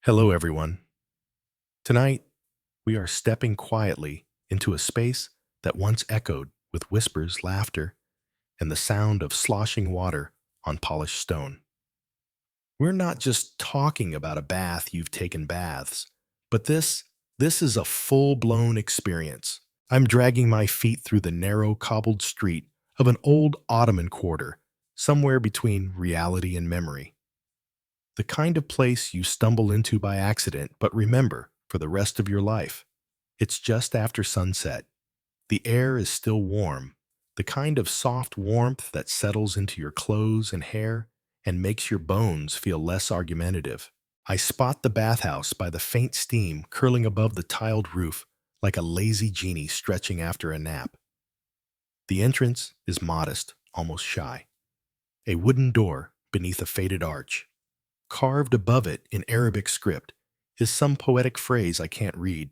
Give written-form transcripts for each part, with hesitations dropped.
Hello, everyone. Tonight, we are stepping quietly into a space that once echoed with whispers, laughter, and the sound of sloshing water on polished stone. We're not just talking about a bath you've taken baths, but this is a full-blown experience. I'm dragging my feet through the narrow cobbled street of an old Ottoman quarter, somewhere between reality and memory. The kind of place you stumble into by accident, but remember for the rest of your life. It's just after sunset. The air is still warm, the kind of soft warmth that settles into your clothes and hair and makes your bones feel less argumentative. I spot the bathhouse by the faint steam curling above the tiled roof like a lazy genie stretching after a nap. The entrance is modest, almost shy. A wooden door beneath a faded arch. Carved above it in Arabic script is some poetic phrase I can't read,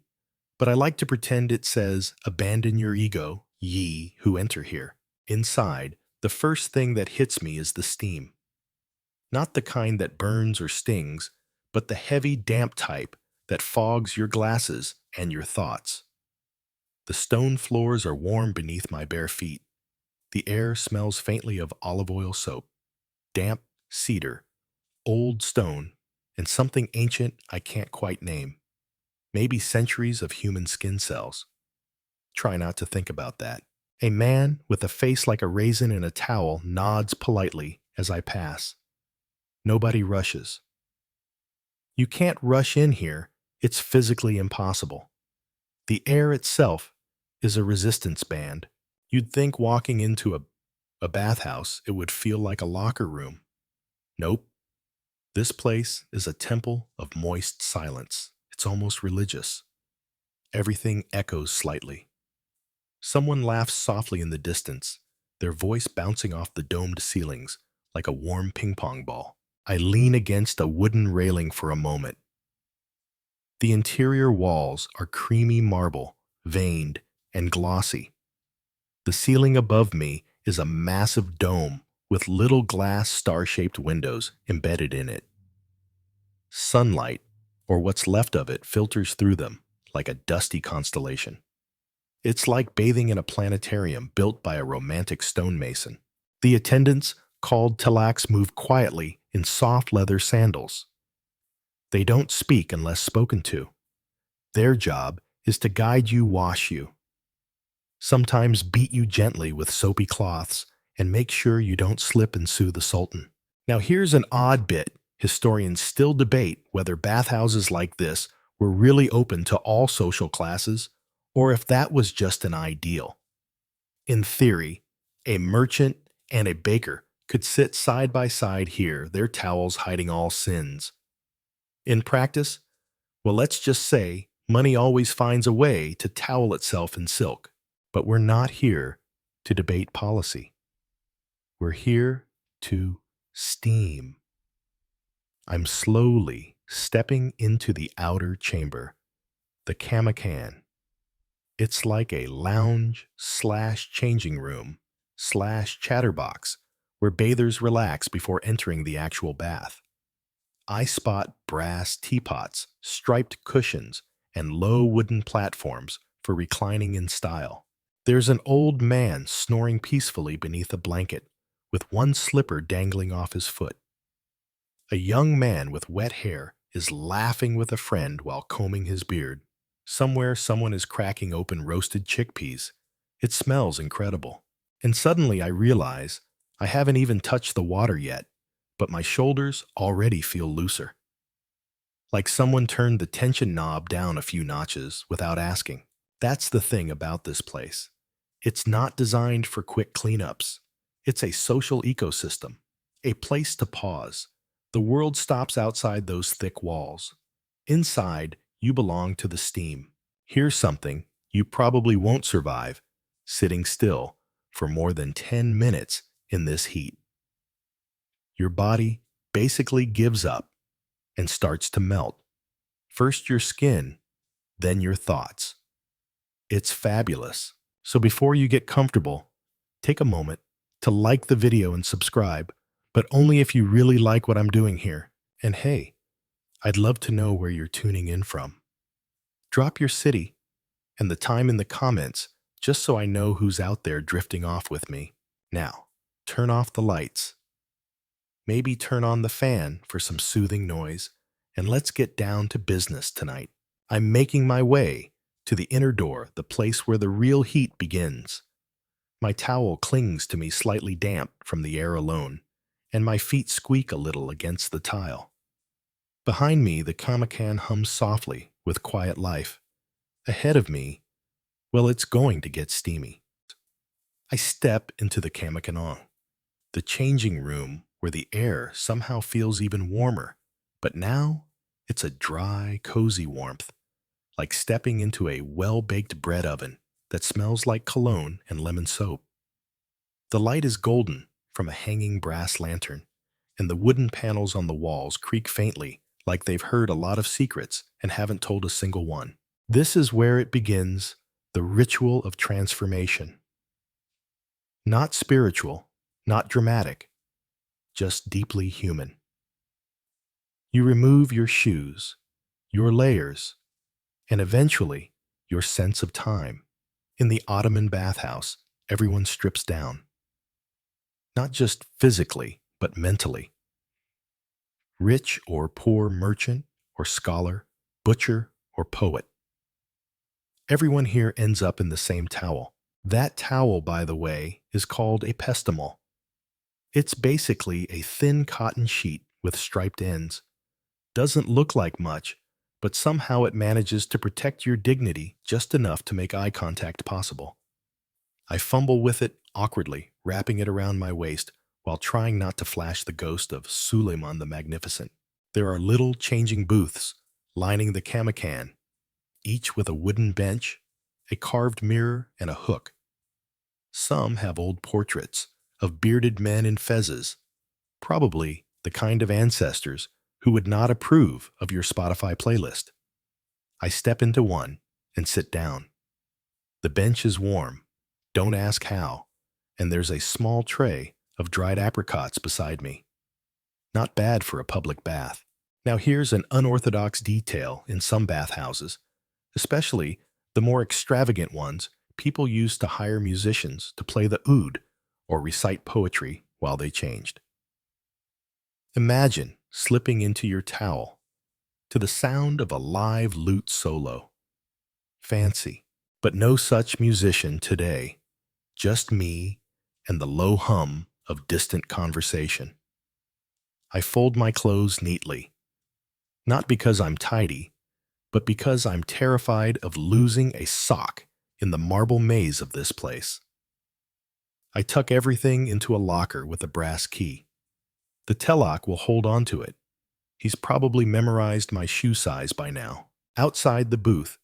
but I like to pretend it says, "Abandon your ego, ye who enter here." Inside, the first thing that hits me is the steam. Not the kind that burns or stings, but the heavy, damp type that fogs your glasses and your thoughts. The stone floors are warm beneath my bare feet. The air smells faintly of olive oil soap, damp cedar, old stone, and something ancient I can't quite name. Maybe centuries of human skin cells. Try not to think about that. A man with a face like a raisin in a towel nods politely as I pass. Nobody rushes. You can't rush in here. It's physically impossible. The air itself is a resistance band. You'd think walking into a bathhouse, it would feel like a locker room. Nope. This place is a temple of moist silence. It's almost religious. Everything echoes slightly. Someone laughs softly in the distance, their voice bouncing off the domed ceilings like a warm ping-pong ball. I lean against a wooden railing for a moment. The interior walls are creamy marble, veined and glossy. The ceiling above me is a massive dome with little glass star-shaped windows embedded in it. Sunlight, or what's left of it, filters through them like a dusty constellation. It's like bathing in a planetarium built by a romantic stonemason. The attendants, called telaks, move quietly in soft leather sandals. They don't speak unless spoken to. Their job is to guide you, wash you, sometimes beat you gently with soapy cloths, and make sure you don't slip and sue the Sultan. Now here's an odd bit. Historians still debate whether bathhouses like this were really open to all social classes, or if that was just an ideal. In theory, a merchant and a baker could sit side by side here, their towels hiding all sins. In practice, well, let's just say money always finds a way to towel itself in silk. But we're not here to debate policy. We're here to steam. I'm slowly stepping into the outer chamber, the kamakan. It's like a lounge slash changing room slash chatterbox where bathers relax before entering the actual bath. I spot brass teapots, striped cushions, and low wooden platforms for reclining in style. There's an old man snoring peacefully beneath a blanket, with one slipper dangling off his foot. A young man with wet hair is laughing with a friend while combing his beard. Somewhere, someone is cracking open roasted chickpeas. It smells incredible. And suddenly I realize I haven't even touched the water yet, but my shoulders already feel looser. Like someone turned the tension knob down a few notches without asking. That's the thing about this place. It's not designed for quick cleanups. It's a social ecosystem, a place to pause. The world stops outside those thick walls. Inside, you belong to the steam. Here's something you probably won't survive: sitting still for more than 10 minutes in this heat. Your body basically gives up and starts to melt. First your skin, then your thoughts. It's fabulous. So before you get comfortable, take a moment to like the video and subscribe, but only if you really like what I'm doing here. And hey, I'd love to know where you're tuning in from. Drop your city and the time in the comments just so I know who's out there drifting off with me. Now, turn off the lights. Maybe turn on the fan for some soothing noise, and let's get down to business tonight. I'm making my way to the inner door, the place where the real heat begins. My towel clings to me slightly damp from the air alone, and my feet squeak a little against the tile. Behind me, the Kamakan hums softly with quiet life. Ahead of me, well, it's going to get steamy. I step into the Kamakanong, the changing room where the air somehow feels even warmer, but now it's a dry, cozy warmth, like stepping into a well-baked bread oven that smells like cologne and lemon soap. The light is golden from a hanging brass lantern, and the wooden panels on the walls creak faintly like they've heard a lot of secrets and haven't told a single one. This is where it begins, the ritual of transformation. Not spiritual, not dramatic, just deeply human. You remove your shoes, your layers, and eventually your sense of time. In the Ottoman bathhouse, everyone strips down. Not just physically, but mentally. Rich or poor merchant or scholar, butcher or poet. Everyone here ends up in the same towel. That towel, by the way, is called a pestamol. It's basically a thin cotton sheet with striped ends. Doesn't look like much, but somehow it manages to protect your dignity just enough to make eye contact possible. I fumble with it awkwardly, wrapping it around my waist while trying not to flash the ghost of Suleiman the Magnificent. There are little changing booths lining the Kamakan, each with a wooden bench, a carved mirror, and a hook. Some have old portraits of bearded men in fezzes, probably the kind of ancestors who would not approve of your Spotify playlist. I step into one and sit down. The bench is warm, don't ask how, and there's a small tray of dried apricots beside me. Not bad for a public bath. Now here's an unorthodox detail in some bathhouses, especially the more extravagant ones. People used to hire musicians to play the oud or recite poetry while they changed. Imagine slipping into your towel to the sound of a live lute solo. Fancy, but no such musician today. Just me and the low hum of distant conversation. I fold my clothes neatly, not because I'm tidy, but because I'm terrified of losing a sock in the marble maze of this place. I tuck everything into a locker with a brass key. The telok will hold on to it. He's probably memorized my shoe size by now. Outside the booth,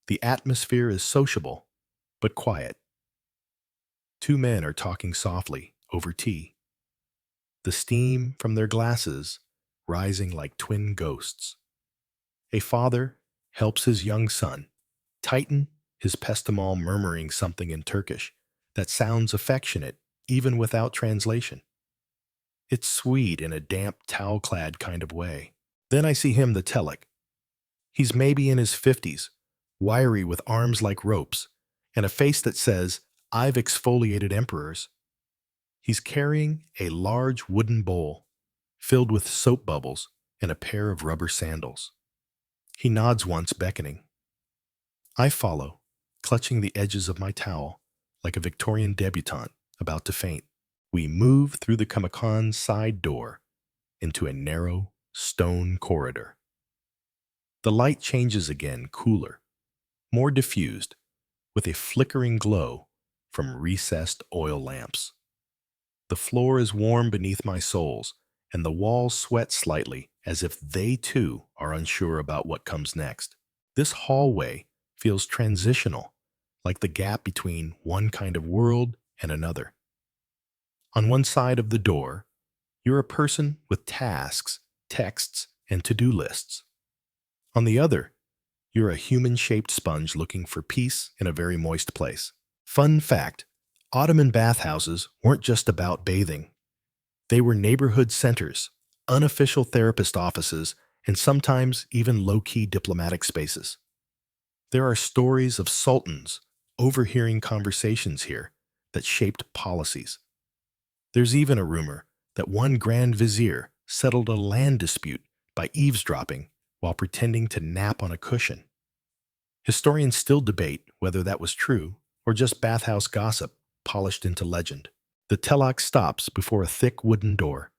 the atmosphere is sociable, but quiet. Two men are talking softly over tea. The steam from their glasses rising like twin ghosts. A father helps his young son tighten his pestamol, murmuring something in Turkish that sounds affectionate even without translation. It's sweet in a damp, towel-clad kind of way. Then I see him, the telek. He's maybe in his 50s, wiry with arms like ropes, and a face that says, "I've exfoliated emperors." He's carrying a large wooden bowl filled with soap bubbles and a pair of rubber sandals. He nods once, beckoning. I follow, clutching the edges of my towel like a Victorian debutante about to faint. We move through the Kamakan's side door into a narrow stone corridor. The light changes again, cooler, more diffused, with a flickering glow from recessed oil lamps. The floor is warm beneath my soles, and the walls sweat slightly as if they too are unsure about what comes next. This hallway feels transitional, like the gap between one kind of world and another. On one side of the door, you're a person with tasks, texts, and to-do lists. On the other, you're a human-shaped sponge looking for peace in a very moist place. Fun fact, Ottoman bathhouses weren't just about bathing. They were neighborhood centers, unofficial therapist offices, and sometimes even low-key diplomatic spaces. There are stories of sultans overhearing conversations here that shaped policies. There's even a rumor that one grand vizier settled a land dispute by eavesdropping while pretending to nap on a cushion. Historians still debate whether that was true or just bathhouse gossip polished into legend. The telak stops before a thick wooden door.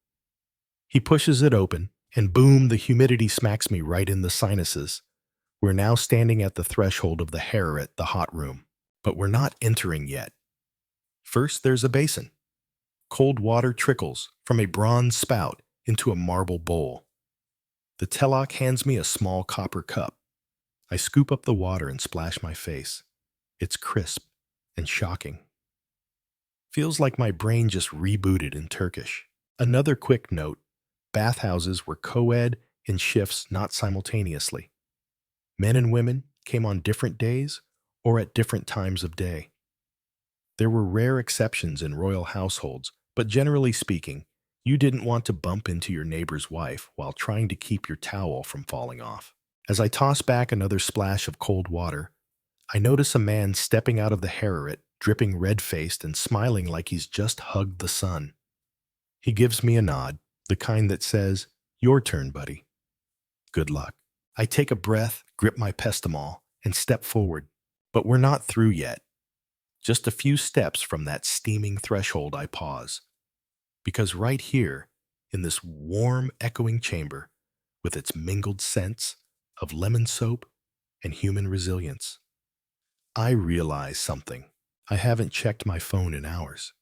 He pushes it open, and boom, the humidity smacks me right in the sinuses. We're now standing at the threshold of the harem, the hot room. But we're not entering yet. First, there's a basin. Cold water trickles from a bronze spout into a marble bowl. The telak hands me a small copper cup. I scoop up the water and splash my face. It's crisp and shocking. Feels like my brain just rebooted in Turkish. Another quick note, bathhouses were co-ed in shifts, not simultaneously. Men and women came on different days or at different times of day. There were rare exceptions in royal households, but generally speaking, you didn't want to bump into your neighbor's wife while trying to keep your towel from falling off. As I toss back another splash of cold water, I notice a man stepping out of the harem, dripping red-faced and smiling like he's just hugged the sun. He gives me a nod, the kind that says, "Your turn, buddy. Good luck." I take a breath, grip my pestamol, and step forward. But we're not through yet. Just a few steps from that steaming threshold, I pause. Because right here, in this warm, echoing chamber, with its mingled scents of lemon soap and human resilience, I realize something. I haven't checked my phone in hours.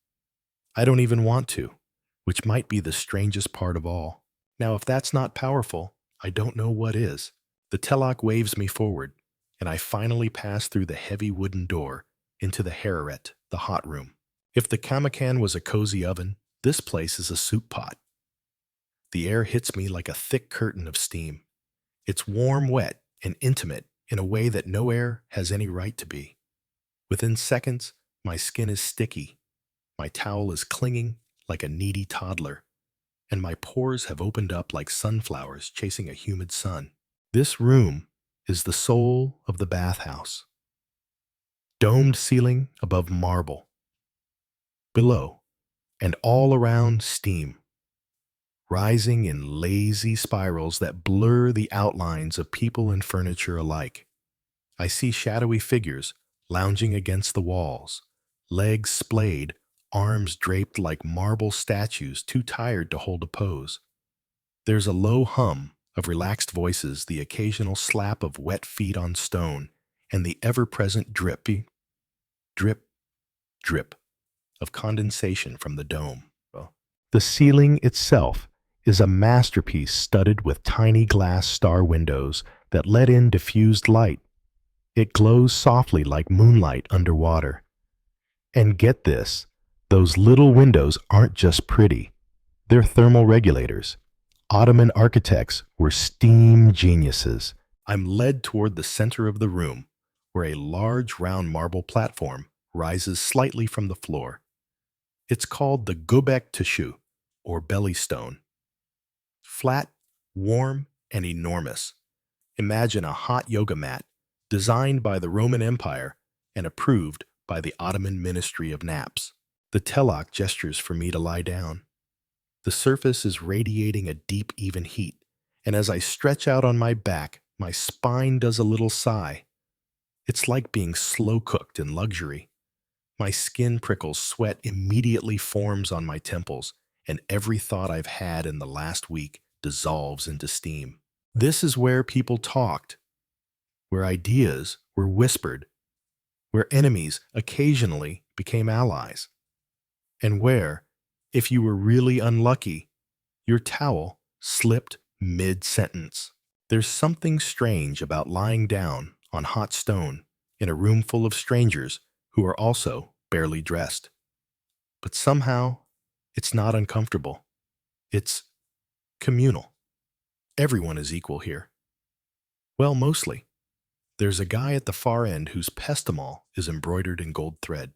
I don't even want to, which might be the strangest part of all. Now, if that's not powerful, I don't know what is. The telak waves me forward, and I finally pass through the heavy wooden door into the harem, the hot room. If the kamakan was a cozy oven, this place is a soup pot. The air hits me like a thick curtain of steam. It's warm, wet, and intimate in a way that no air has any right to be. Within seconds, my skin is sticky, my towel is clinging like a needy toddler, and my pores have opened up like sunflowers chasing a humid sun. This room is the soul of the bathhouse. Domed ceiling above marble. Below, and all around, steam, rising in lazy spirals that blur the outlines of people and furniture alike. I see shadowy figures lounging against the walls, legs splayed, arms draped like marble statues too tired to hold a pose. There's a low hum of relaxed voices, the occasional slap of wet feet on stone, and the ever-present drippy, drip, drip of condensation from the dome. The ceiling itself is a masterpiece studded with tiny glass star windows that let in diffused light. It glows softly like moonlight underwater. And get this, those little windows aren't just pretty. They're thermal regulators. Ottoman architects were steam geniuses. I'm led toward the center of the room, where a large round marble platform rises slightly from the floor. It's called the göbek taşı, or belly stone. Flat, warm, and enormous. Imagine a hot yoga mat designed by the Roman Empire and approved by the Ottoman Ministry of Naps. The telak gestures for me to lie down. The surface is radiating a deep, even heat, and as I stretch out on my back, my spine does a little sigh. It's like being slow-cooked in luxury. My skin prickles, sweat immediately forms on my temples, and every thought I've had in the last week dissolves into steam. This is where people talked, where ideas were whispered, where enemies occasionally became allies, and where, if you were really unlucky, your towel slipped mid-sentence. There's something strange about lying down on hot stone in a room full of strangers who are also barely dressed. But somehow, it's not uncomfortable. It's communal. Everyone is equal here. Well, mostly. There's a guy at the far end whose pestamol is embroidered in gold thread.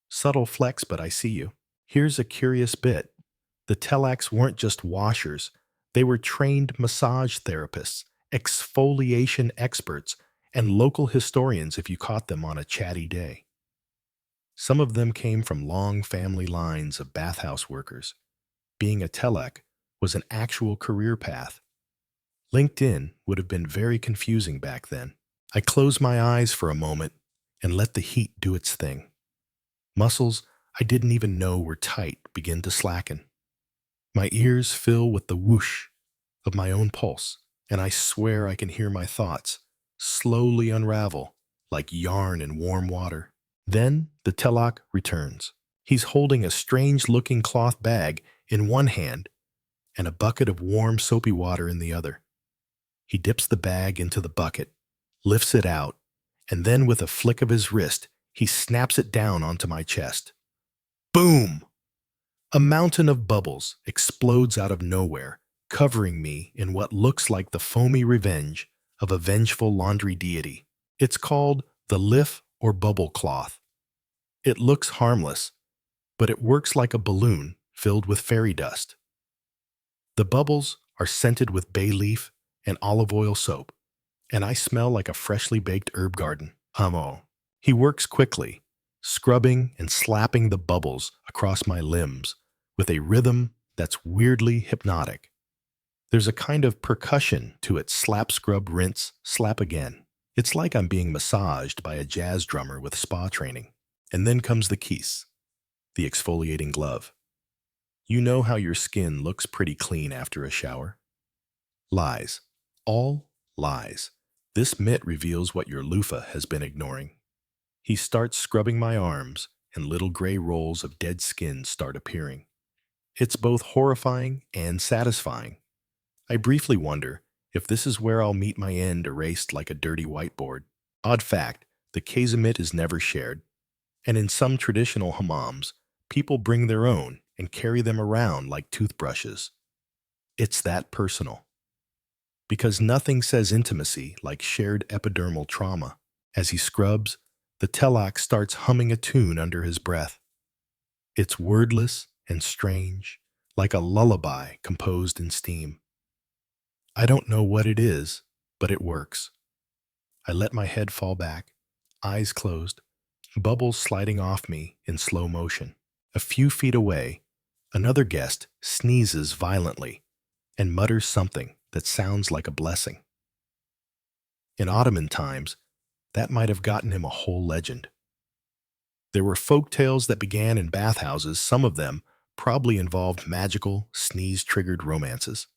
Subtle flex, but I see you. Here's a curious bit. The telaks weren't just washers. They were trained massage therapists, exfoliation experts, and local historians if you caught them on a chatty day. Some of them came from long family lines of bathhouse workers. Being a telek was an actual career path. LinkedIn would have been very confusing back then. I closed my eyes for a moment and let the heat do its thing. Muscles I didn't even know were tight begin to slacken. My ears fill with the whoosh of my own pulse, and I swear I can hear my thoughts slowly unravel like yarn in warm water. Then the telak returns. He's holding a strange-looking cloth bag in one hand and a bucket of warm, soapy water in the other. He dips the bag into the bucket, lifts it out, and then with a flick of his wrist, he snaps it down onto my chest. Boom! A mountain of bubbles explodes out of nowhere, covering me in what looks like the foamy revenge of a vengeful laundry deity. It's called the lif or bubble cloth. It looks harmless, but it works like a balloon filled with fairy dust. The bubbles are scented with bay leaf and olive oil soap, and I smell like a freshly baked herb garden. Hamam. He works quickly, scrubbing and slapping the bubbles across my limbs with a rhythm that's weirdly hypnotic. There's a kind of percussion to it: slap, scrub, rinse, slap again. It's like I'm being massaged by a jazz drummer with spa training. And then comes the kiss, the exfoliating glove. You know how your skin looks pretty clean after a shower? Lies. All lies. This mitt reveals what your loofah has been ignoring. He starts scrubbing my arms, and little gray rolls of dead skin start appearing. It's both horrifying and satisfying. I briefly wonder if this is where I'll meet my end erased like a dirty whiteboard. Odd fact, the casemate is never shared, and in some traditional hammams, people bring their own and carry them around like toothbrushes. It's that personal. Because nothing says intimacy like shared epidermal trauma. As he scrubs, the telak starts humming a tune under his breath. It's wordless and strange, like a lullaby composed in steam. I don't know what it is, but it works. I let my head fall back, eyes closed, bubbles sliding off me in slow motion. A few feet away, another guest sneezes violently and mutters something that sounds like a blessing. In Ottoman times, that might have gotten him a whole legend. There were folk tales that began in bathhouses. Some of them probably involved magical, sneeze-triggered romances.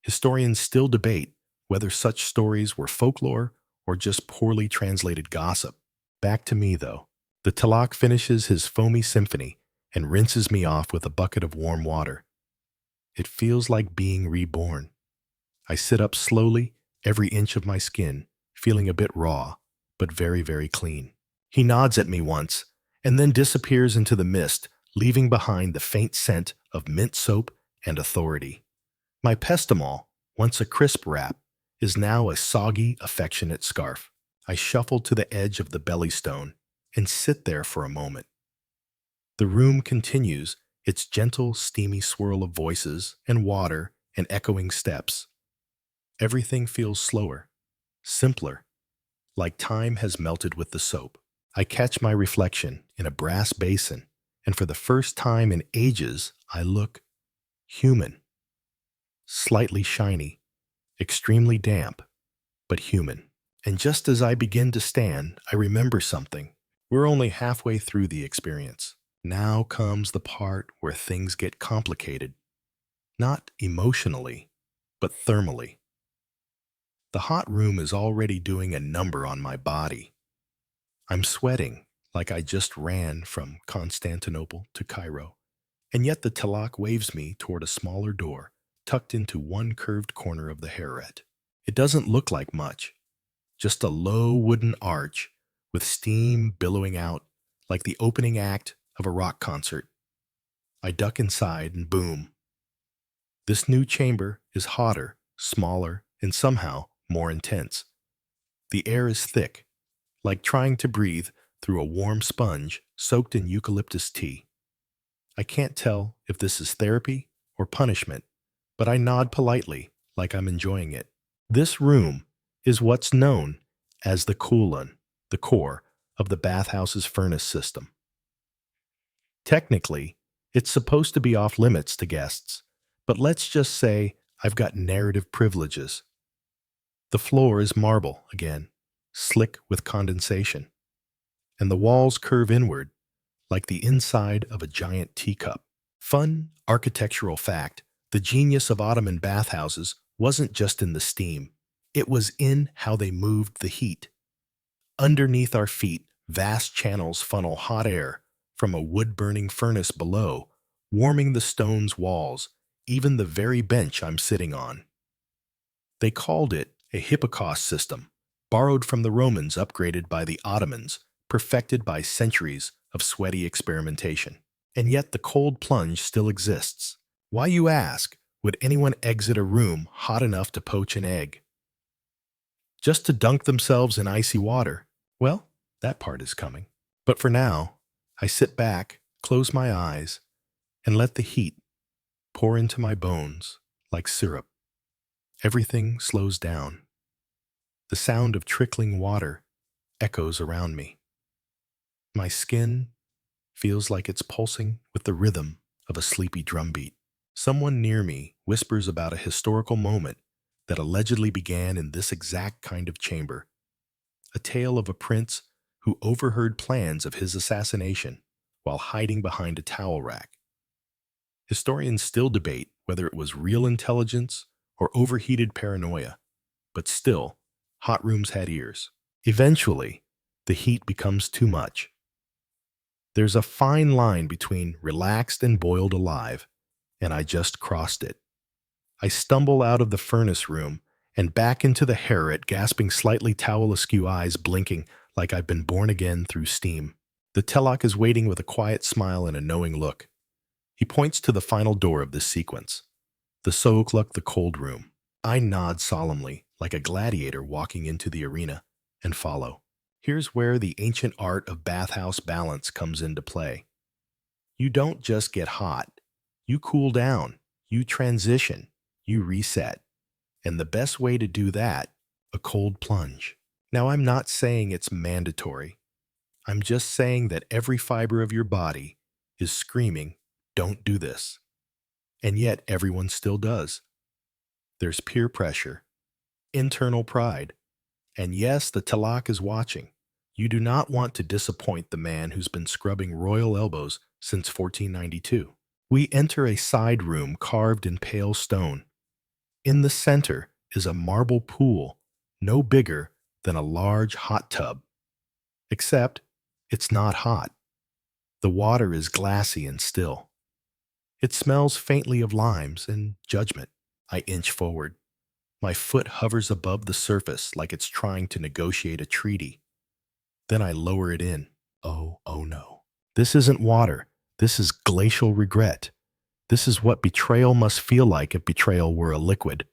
Historians still debate whether such stories were folklore or just poorly translated gossip. Back to me, though. The telak finishes his foamy symphony and rinses me off with a bucket of warm water. It feels like being reborn. I sit up slowly, every inch of my skin feeling a bit raw, but very, very clean. He nods at me once, and then disappears into the mist, leaving behind the faint scent of mint soap and authority. My pestamol, once a crisp wrap, is now a soggy, affectionate scarf. I shuffle to the edge of the belly stone and sit there for a moment. The room continues its gentle, steamy swirl of voices and water and echoing steps. Everything feels slower, simpler, like time has melted with the soap. I catch my reflection in a brass basin, and for the first time in ages, I look human. Slightly shiny, extremely damp, but human. And just as I begin to stand, I remember something. We're only halfway through the experience. Now comes the part where things get complicated. Not emotionally, but thermally. The hot room is already doing a number on my body. I'm sweating like I just ran from Constantinople to Cairo, and yet the telak waves me toward a smaller door tucked into one curved corner of the harem. It doesn't look like much, just a low wooden arch with steam billowing out like the opening act of a rock concert. I duck inside and boom. This new chamber is hotter, smaller, and somehow more intense. The air is thick, like trying to breathe through a warm sponge soaked in eucalyptus tea. I can't tell if this is therapy or punishment, but I nod politely like I'm enjoying it. This room is what's known as the kulon, the core of the bathhouse's furnace system. Technically, it's supposed to be off limits to guests, but let's just say I've got narrative privileges. The floor is marble again, slick with condensation, and the walls curve inward like the inside of a giant teacup. Fun architectural fact: the genius of Ottoman bathhouses wasn't just in the steam, it was in how they moved the heat. Underneath our feet, vast channels funnel hot air from a wood-burning furnace below, warming the stone's walls, even the very bench I'm sitting on. They called it a hypocaust system, borrowed from the Romans, upgraded by the Ottomans, perfected by centuries of sweaty experimentation. And yet the cold plunge still exists. Why, you ask, would anyone exit a room hot enough to poach an egg? Just to dunk themselves in icy water? Well, that part is coming. But for now, I sit back, close my eyes, and let the heat pour into my bones like syrup. Everything slows down. The sound of trickling water echoes around me. My skin feels like it's pulsing with the rhythm of a sleepy drumbeat. Someone near me whispers about a historical moment that allegedly began in this exact kind of chamber, a tale of a prince who overheard plans of his assassination while hiding behind a towel rack. Historians still debate whether it was real intelligence or overheated paranoia, but still, hot rooms had ears. Eventually, the heat becomes too much. There's a fine line between relaxed and boiled alive, and I just crossed it. I stumble out of the furnace room and back into the harem, gasping, slightly towel-askew, eyes blinking like I've been born again through steam. The telak is waiting with a quiet smile and a knowing look. He points to the final door of this sequence, the soğukluk, the cold room. I nod solemnly, like a gladiator walking into the arena, and follow. Here's where the ancient art of bathhouse balance comes into play. You don't just get hot. You cool down. You transition. You reset. And the best way to do that, a cold plunge. Now, I'm not saying it's mandatory. I'm just saying that every fiber of your body is screaming, don't do this. And yet everyone still does. There's peer pressure, internal pride, and yes, the telak is watching. You do not want to disappoint the man who's been scrubbing royal elbows since 1492. We enter a side room carved in pale stone. In the center is a marble pool, no bigger than a large hot tub. Except, it's not hot. The water is glassy and still. It smells faintly of limes and judgment. I inch forward. My foot hovers above the surface like it's trying to negotiate a treaty. Then I lower it in. Oh no. This isn't water. This is glacial regret. This is what betrayal must feel like if betrayal were a liquid.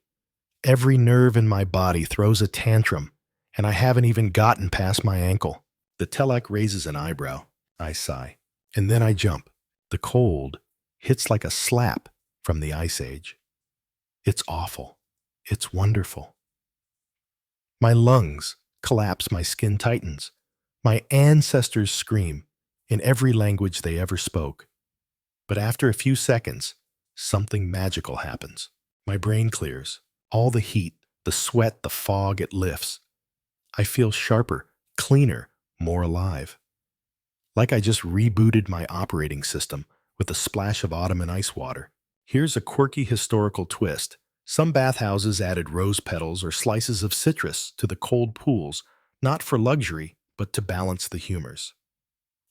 Every nerve in my body throws a tantrum, and I haven't even gotten past my ankle. The telak raises an eyebrow. I sigh. And then I jump. The cold hits like a slap from the Ice Age. It's awful. It's wonderful. My lungs collapse, my skin tightens. My ancestors scream in every language they ever spoke. But after a few seconds, something magical happens. My brain clears. All the heat, the sweat, the fog, it lifts. I feel sharper, cleaner, more alive. Like I just rebooted my operating system with a splash of Ottoman ice water. Here's a quirky historical twist. Some bathhouses added rose petals or slices of citrus to the cold pools, not for luxury, but to balance the humors.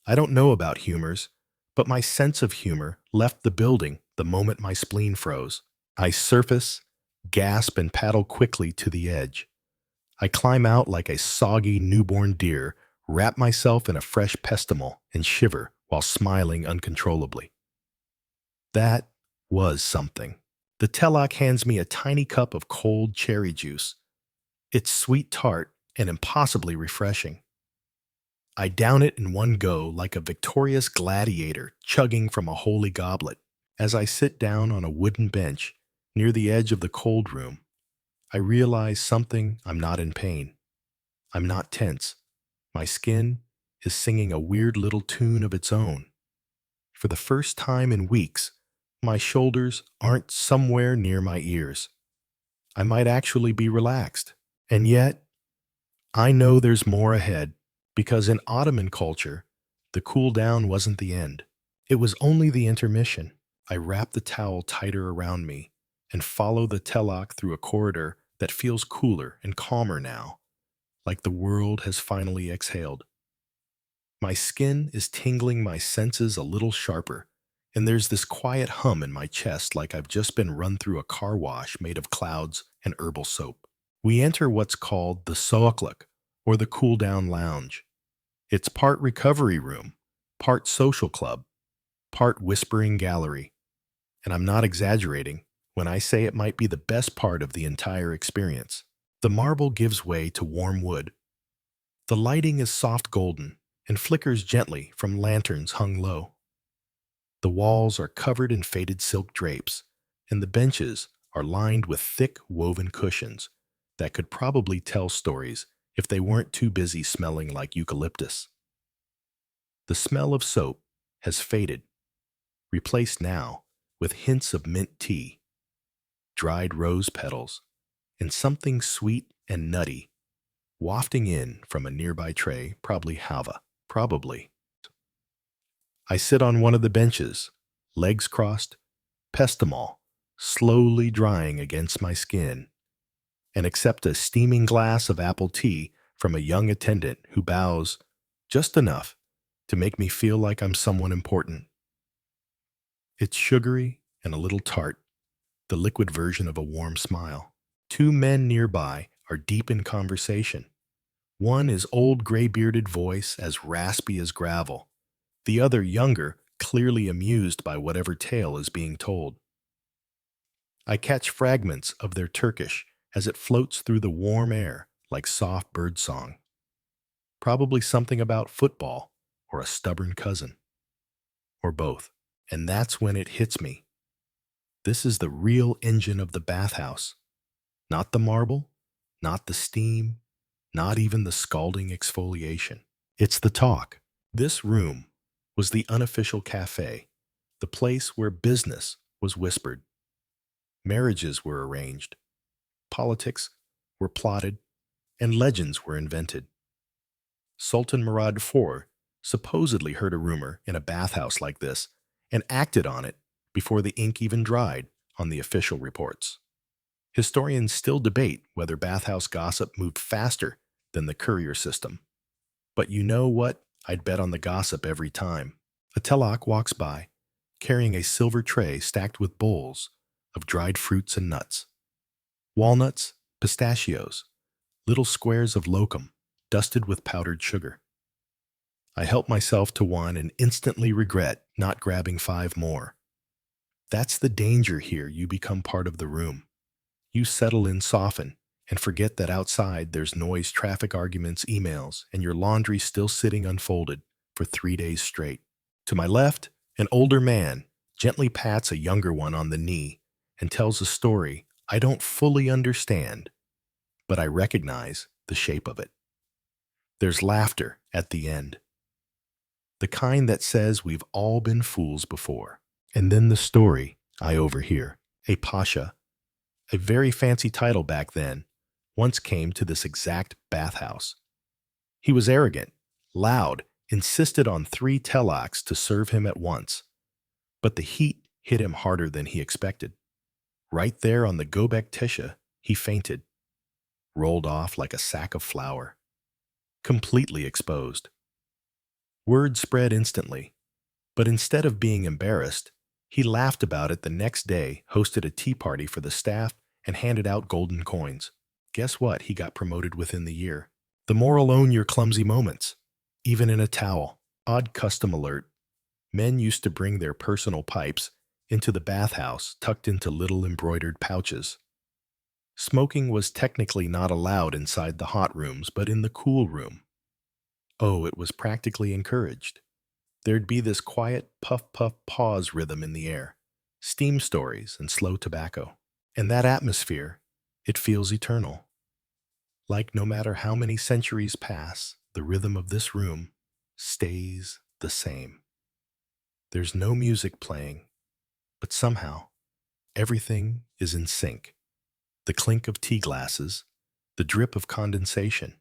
I don't know about humors, but my sense of humor left the building the moment my spleen froze. I surface, gasp, and paddle quickly to the edge. I climb out like a soggy newborn deer, wrap myself in a fresh pestimel, and shiver while smiling uncontrollably. That was something. The telak hands me a tiny cup of cold cherry juice. It's sweet tart and impossibly refreshing. I down it in one go like a victorious gladiator chugging from a holy goblet. As I sit down on a wooden bench Near the edge of the cold room, I realize something. I'm not in pain. I'm not tense. My skin is singing a weird little tune of its own. For the first time in weeks, my shoulders aren't somewhere near my ears. I might actually be relaxed. And yet, I know there's more ahead, because in Ottoman culture, the cool down wasn't the end. It was only the intermission. I wrap the towel tighter around me and follow the telak through a corridor that feels cooler and calmer now, like the world has finally exhaled. My skin is tingling, my senses a little sharper, and there's this quiet hum in my chest like I've just been run through a car wash made of clouds and herbal soap. We enter what's called the soakluk, or the cool-down lounge. It's part recovery room, part social club, part whispering gallery. And I'm not exaggerating when I say it might be the best part of the entire experience. The marble gives way to warm wood. The lighting is soft golden and flickers gently from lanterns hung low. The walls are covered in faded silk drapes, and the benches are lined with thick woven cushions that could probably tell stories if they weren't too busy smelling like eucalyptus. The smell of soap has faded, replaced now with hints of mint tea, dried rose petals, and something sweet and nutty wafting in from a nearby tray, probably halva. Probably. I sit on one of the benches, legs crossed, pestamol slowly drying against my skin, and accept a steaming glass of apple tea from a young attendant who bows just enough to make me feel like I'm someone important. It's sugary and a little tart, the liquid version of a warm smile. Two men nearby are deep in conversation. One is old gray-bearded voice as raspy as gravel. The other younger, clearly amused by whatever tale is being told. I catch fragments of their Turkish as it floats through the warm air like soft birdsong. Probably something about football or a stubborn cousin. Or both. And that's when it hits me. This is the real engine of the bathhouse. Not the marble, not the steam, not even the scalding exfoliation. It's the talk. This room was the unofficial cafe, the place where business was whispered. Marriages were arranged, politics were plotted, and legends were invented. Sultan Murad IV supposedly heard a rumor in a bathhouse like this and acted on it before the ink even dried on the official reports. Historians still debate whether bathhouse gossip moved faster than the courier system. But you know what? I'd bet on the gossip every time. A telak walks by, carrying a silver tray stacked with bowls of dried fruits and nuts. Walnuts, pistachios, little squares of locum, dusted with powdered sugar. I help myself to one and instantly regret not grabbing 5 more. That's the danger here. You become part of the room. You settle in, soften, and forget that outside there's noise, traffic, arguments, emails, and your laundry still sitting unfolded for 3 days straight. To my left, an older man gently pats a younger one on the knee and tells a story I don't fully understand, but I recognize the shape of it. There's laughter at the end, the kind that says we've all been fools before. And then the story I overhear. A pasha, a very fancy title back then, once came to this exact bathhouse. He was arrogant, loud, insisted on 3 telaks to serve him at once. But the heat hit him harder than he expected. Right there on the Gobek Tesha, he fainted, rolled off like a sack of flour, completely exposed. Word spread instantly, but instead of being embarrassed, he laughed about it the next day, hosted a tea party for the staff, and handed out golden coins. Guess what? He got promoted within the year. The moral: own your clumsy moments, even in a towel. Odd custom alert. Men used to bring their personal pipes into the bathhouse tucked into little embroidered pouches. Smoking was technically not allowed inside the hot rooms, but in the cool room. Oh, it was practically encouraged. There'd be this quiet puff-puff pause rhythm in the air, steam stories and slow tobacco. And that atmosphere, it feels eternal. Like no matter how many centuries pass, the rhythm of this room stays the same. There's no music playing, but somehow everything is in sync. The clink of tea glasses, the drip of condensation,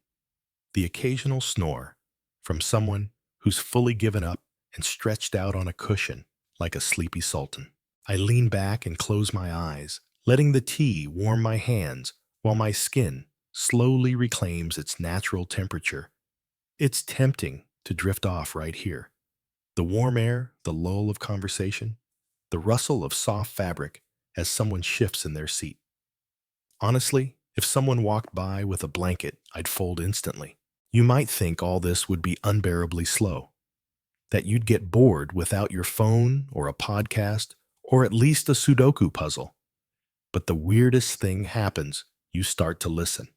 the occasional snore from someone who's fully given up and stretched out on a cushion like a sleepy sultan. I lean back and close my eyes, letting the tea warm my hands while my skin slowly reclaims its natural temperature. It's tempting to drift off right here. The warm air, the lull of conversation, the rustle of soft fabric as someone shifts in their seat. Honestly, if someone walked by with a blanket, I'd fold instantly. You might think all this would be unbearably slow, that you'd get bored without your phone or a podcast or at least a Sudoku puzzle. But the weirdest thing happens. You start to listen.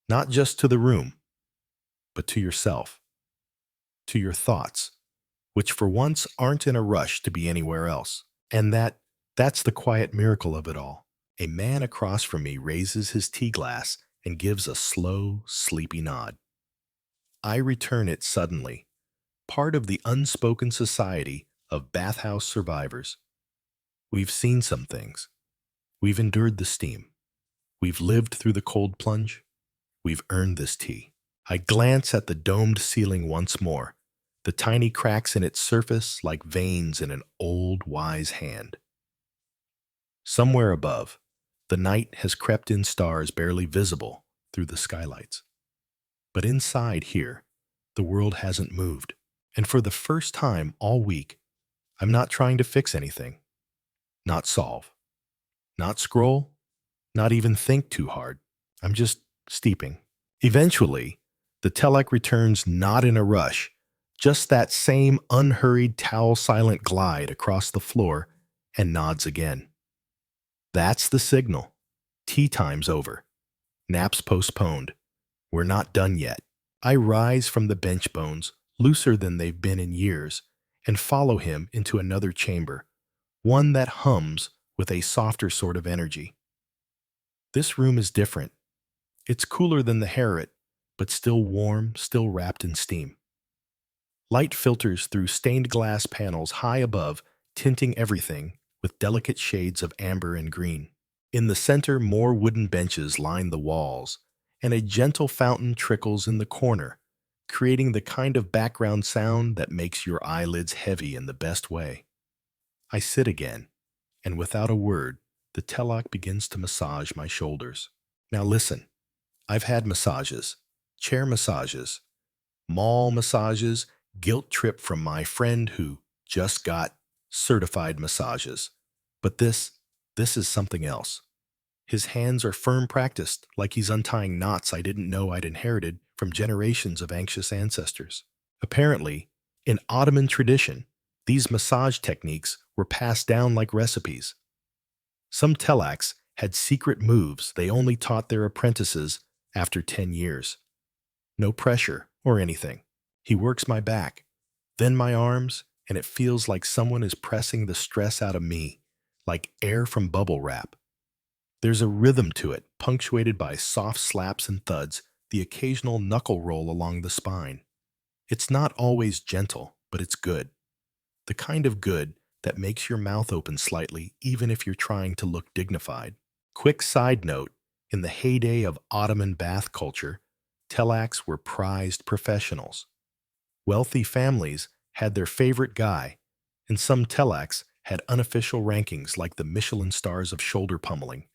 Not just to the room, but to yourself, to your thoughts, which for once aren't in a rush to be anywhere else. And that's the quiet miracle of it all. A man across from me raises his tea glass and gives a slow, sleepy nod. I return it suddenly, part of the unspoken society of bathhouse survivors. We've seen some things. We've endured the steam. We've lived through the cold plunge. We've earned this tea. I glance at the domed ceiling once more, the tiny cracks in its surface like veins in an old, wise hand. Somewhere above, the night has crept in stars barely visible through the skylights. But inside here, the world hasn't moved. And for the first time all week, I'm not trying to fix anything, not solve, not scroll, not even think too hard. I'm just steeping. Eventually, the telek returns not in a rush, just that same unhurried towel-silent glide across the floor and nods again. That's the signal. Tea time's over. Naps postponed. We're not done yet. I rise from the bench bones, looser than they've been in years, and follow him into another chamber, one that hums with a softer sort of energy. This room is different. It's cooler than the Harriet, but still warm, still wrapped in steam. Light filters through stained glass panels high above, tinting everything with delicate shades of amber and green. In the center, more wooden benches line the walls, and a gentle fountain trickles in the corner, creating the kind of background sound that makes your eyelids heavy in the best way. I sit again, and without a word, the telak begins to massage my shoulders. Now listen, I've had massages, chair massages, mall massages, guilt trip from my friend who just got certified massages. But this is something else. His hands are firm practiced, like he's untying knots I didn't know I'd inherited from generations of anxious ancestors. Apparently, in Ottoman tradition, these massage techniques were passed down like recipes. Some telaks had secret moves they only taught their apprentices after 10 years. No pressure or anything. He works my back, then my arms, and it feels like someone is pressing the stress out of me, like air from bubble wrap. There's a rhythm to it, punctuated by soft slaps and thuds, the occasional knuckle roll along the spine. It's not always gentle, but it's good. The kind of good that makes your mouth open slightly even if you're trying to look dignified. Quick side note, in the heyday of Ottoman bath culture, telaks were prized professionals. Wealthy families had their favorite guy, and some telaks had unofficial rankings like the Michelin stars of shoulder pummeling.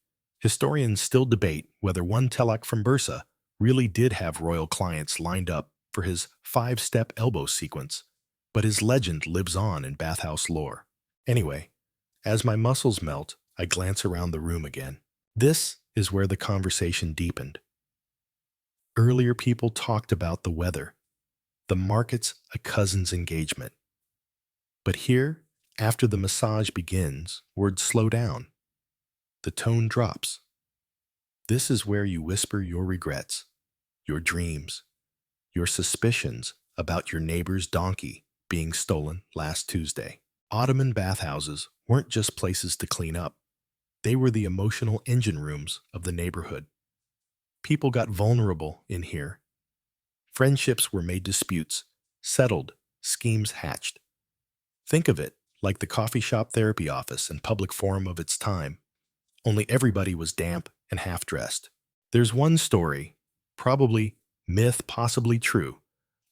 Historians still debate whether one telak from Bursa really did have royal clients lined up for his 5-step elbow sequence, but his legend lives on in bathhouse lore. Anyway, as my muscles melt, I glance around the room again. This is where the conversation deepened. Earlier people talked about the weather, the market's a cousin's engagement. But here, after the massage begins, words slow down. The tone drops. This is where you whisper your regrets, your dreams, your suspicions about your neighbor's donkey being stolen last Tuesday. Ottoman bathhouses weren't just places to clean up. They were the emotional engine rooms of the neighborhood. People got vulnerable in here. Friendships were made disputes, settled, schemes hatched. Think of it like the coffee shop therapy office and public forum of its time, only everybody was damp and half-dressed. There's one story, probably myth, possibly true,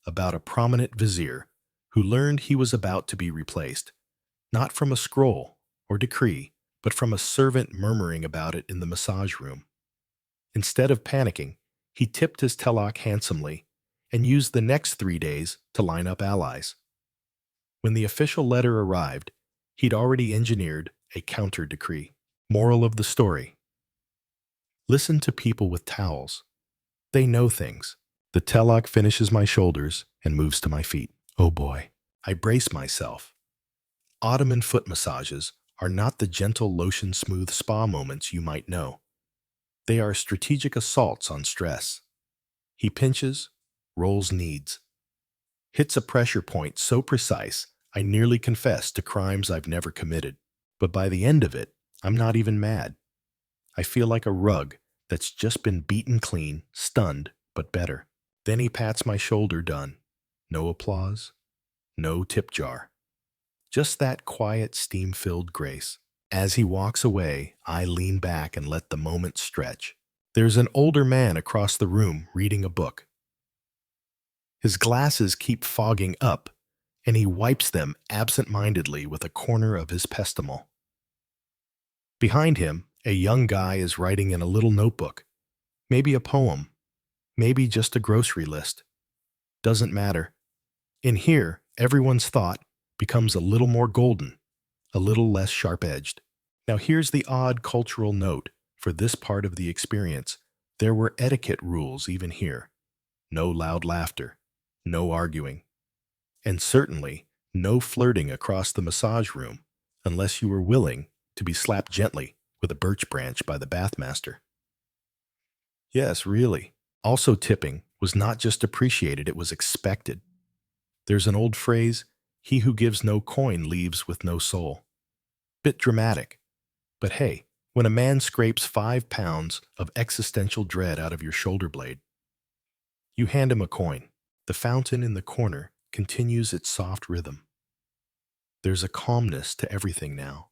about a prominent vizier who learned he was about to be replaced, not from a scroll or decree, but from a servant murmuring about it in the massage room. Instead of panicking, he tipped his telak handsomely and used the next 3 days to line up allies. When the official letter arrived, he'd already engineered a counter-decree. Moral of the story: listen to people with towels. They know things. The telak finishes my shoulders and moves to my feet. Oh boy. I brace myself. Ottoman foot massages are not the gentle lotion-smooth spa moments you might know. They are strategic assaults on stress. He pinches, rolls knees, hits a pressure point so precise I nearly confess to crimes I've never committed. But by the end of it, I'm not even mad. I feel like a rug that's just been beaten clean, stunned, but better. Then he pats my shoulder. Done. No applause, no tip jar. Just that quiet, steam-filled grace. As he walks away, I lean back and let the moment stretch. There's an older man across the room reading a book. His glasses keep fogging up, and he wipes them absent-mindedly with a corner of his pestle. Behind him, a young guy is writing in a little notebook. Maybe a poem, maybe just a grocery list. Doesn't matter. In here, everyone's thought becomes a little more golden, a little less sharp-edged. Now here's the odd cultural note for this part of the experience. There were etiquette rules even here. No loud laughter, no arguing, and certainly no flirting across the massage room unless you were willing to be slapped gently with a birch branch by the bathmaster. Yes, really. Also, tipping was not just appreciated, it was expected. There's an old phrase, he who gives no coin leaves with no soul. Bit dramatic. But hey, when a man scrapes 5 pounds of existential dread out of your shoulder blade, you hand him a coin. The fountain in the corner continues its soft rhythm. There's a calmness to everything now.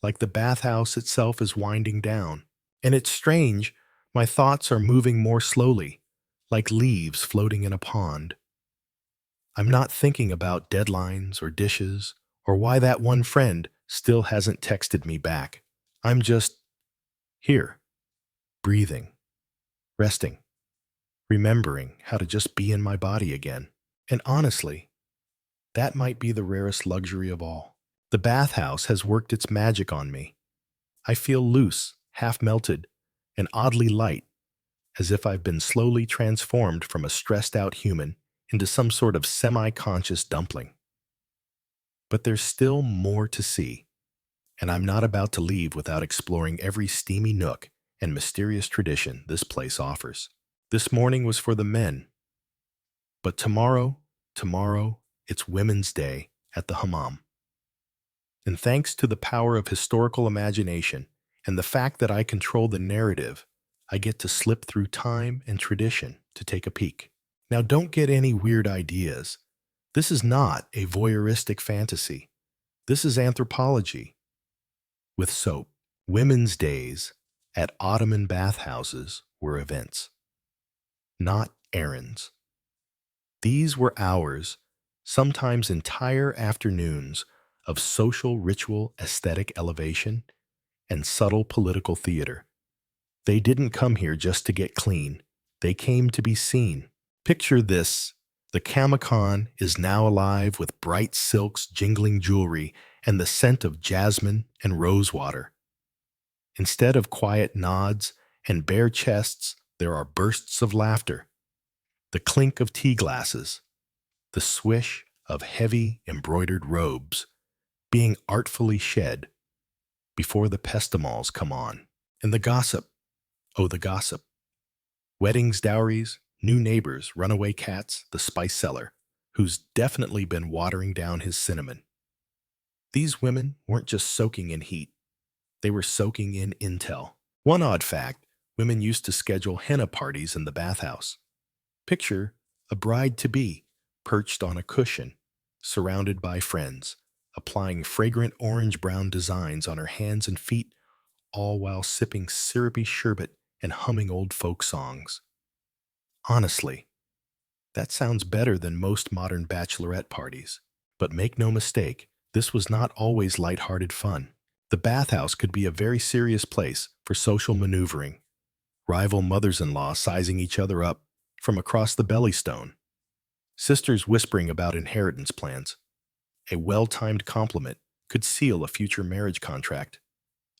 Like the bathhouse itself is winding down. And it's strange, my thoughts are moving more slowly, like leaves floating in a pond. I'm not thinking about deadlines or dishes or why that one friend still hasn't texted me back. I'm just here, breathing, resting, remembering how to just be in my body again. And honestly, that might be the rarest luxury of all. The bathhouse has worked its magic on me. I feel loose, half-melted, and oddly light, as if I've been slowly transformed from a stressed-out human into some sort of semi-conscious dumpling. But there's still more to see, and I'm not about to leave without exploring every steamy nook and mysterious tradition this place offers. This morning was for the men, but tomorrow, it's Women's Day at the Hamam. And thanks to the power of historical imagination and the fact that I control the narrative, I get to slip through time and tradition to take a peek. Now, don't get any weird ideas. This is not a voyeuristic fantasy. This is anthropology. With soap, women's days at Ottoman bathhouses were events, not errands. These were hours, sometimes entire afternoons, of social ritual aesthetic elevation and subtle political theater. They didn't come here just to get clean. They came to be seen. Picture this. The Kamikon is now alive with bright silks, jingling jewelry, and the scent of jasmine and rosewater. Instead of quiet nods and bare chests, there are bursts of laughter, the clink of tea glasses, the swish of heavy embroidered robes being artfully shed before the pestimals come on. And the gossip, oh the gossip. Weddings, dowries, new neighbors, runaway cats, the spice seller, who's definitely been watering down his cinnamon. These women weren't just soaking in heat. They were soaking in intel. One odd fact, women used to schedule henna parties in the bathhouse. Picture a bride-to-be perched on a cushion, surrounded by friends, applying fragrant orange-brown designs on her hands and feet, all while sipping syrupy sherbet and humming old folk songs. Honestly, that sounds better than most modern bachelorette parties. But make no mistake, this was not always lighthearted fun. The bathhouse could be a very serious place for social maneuvering, rival mothers-in-law sizing each other up from across the belly stone, sisters whispering about inheritance plans. A well-timed compliment could seal a future marriage contract.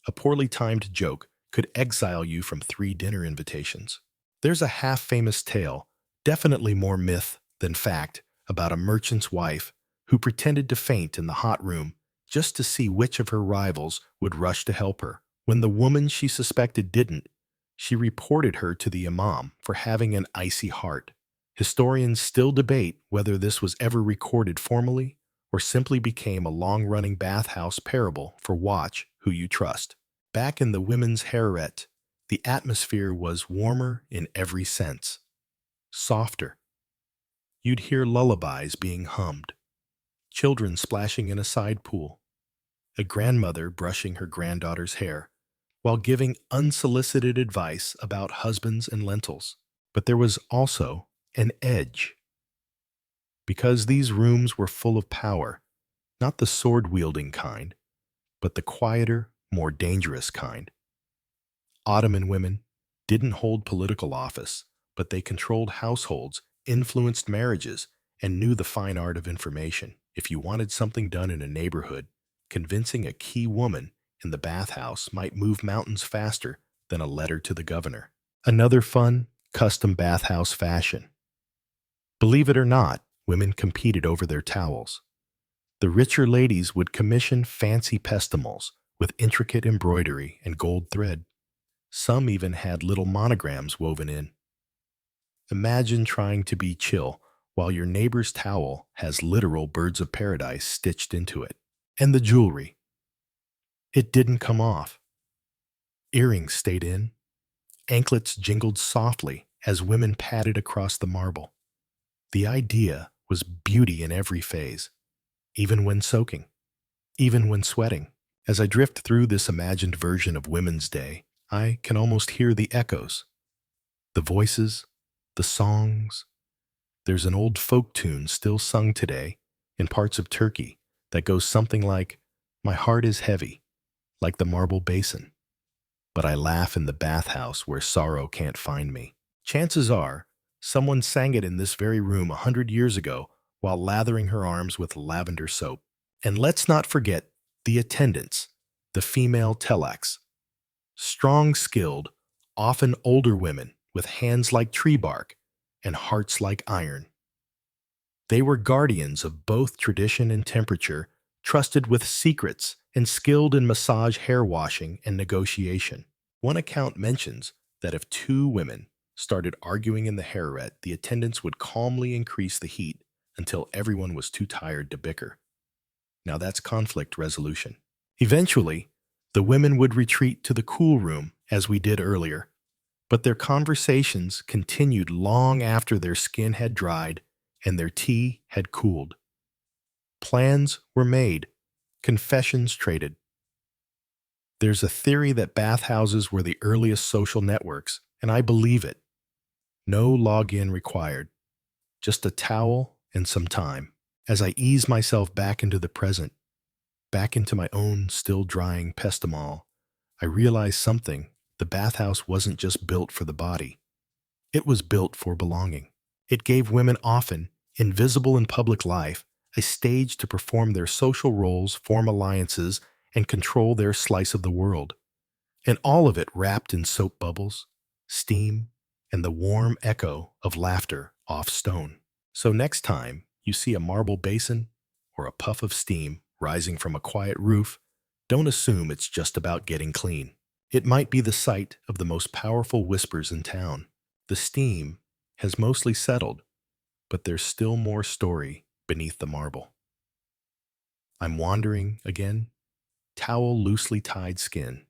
A poorly timed joke could exile you from 3 dinner invitations. There's a half-famous tale, definitely more myth than fact, about a merchant's wife who pretended to faint in the hot room just to see which of her rivals would rush to help her. When the woman she suspected didn't, she reported her to the Hamam for having an icy heart. Historians still debate whether this was ever recorded formally or simply became a long-running bathhouse parable for watch who you trust. Back in the women's harem, the atmosphere was warmer in every sense, softer. You'd hear lullabies being hummed, children splashing in a side pool, a grandmother brushing her granddaughter's hair, while giving unsolicited advice about husbands and lentils. But there was also an edge. Because these rooms were full of power, not the sword-wielding kind, but the quieter, more dangerous kind. Ottoman women didn't hold political office, but they controlled households, influenced marriages, and knew the fine art of information. If you wanted something done in a neighborhood, convincing a key woman in the bathhouse might move mountains faster than a letter to the governor. Another fun, custom bathhouse fashion. Believe it or not, women competed over their towels. The richer ladies would commission fancy pestimals with intricate embroidery and gold thread. Some even had little monograms woven in. Imagine trying to be chill while your neighbor's towel has literal birds of paradise stitched into it. And the jewelry. It didn't come off. Earrings stayed in. Anklets jingled softly as women padded across the marble. The idea was beauty in every phase, even when soaking, even when sweating. As I drift through this imagined version of Women's Day, I can almost hear the echoes, the voices, the songs. There's an old folk tune still sung today in parts of Turkey that goes something like, "My heart is heavy, like the marble basin, but I laugh in the bathhouse where sorrow can't find me." Chances are, someone sang it in this very room 100 years ago while lathering her arms with lavender soap. And let's not forget the attendants, the female telaks. Strong, skilled, often older women with hands like tree bark and hearts like iron. They were guardians of both tradition and temperature, trusted with secrets and skilled in massage, hair washing, and negotiation. One account mentions that if 2 women started arguing in the harem, the attendants would calmly increase the heat until everyone was too tired to bicker. Now that's conflict resolution. Eventually, the women would retreat to the cool room, as we did earlier, but their conversations continued long after their skin had dried and their tea had cooled. Plans were made, confessions traded. There's a theory that bathhouses were the earliest social networks, and I believe it. No login required, just a towel and some time. As I ease myself back into the present, back into my own still-drying pestimol, I realize something. The bathhouse wasn't just built for the body. It was built for belonging. It gave women, often invisible in public life, a stage to perform their social roles, form alliances, and control their slice of the world. And all of it wrapped in soap bubbles, steam, and the warm echo of laughter off stone. So next time you see a marble basin or a puff of steam rising from a quiet roof, don't assume it's just about getting clean. It might be the site of the most powerful whispers in town. The steam has mostly settled, but there's still more story beneath the marble. I'm wandering again, towel loosely tied skin,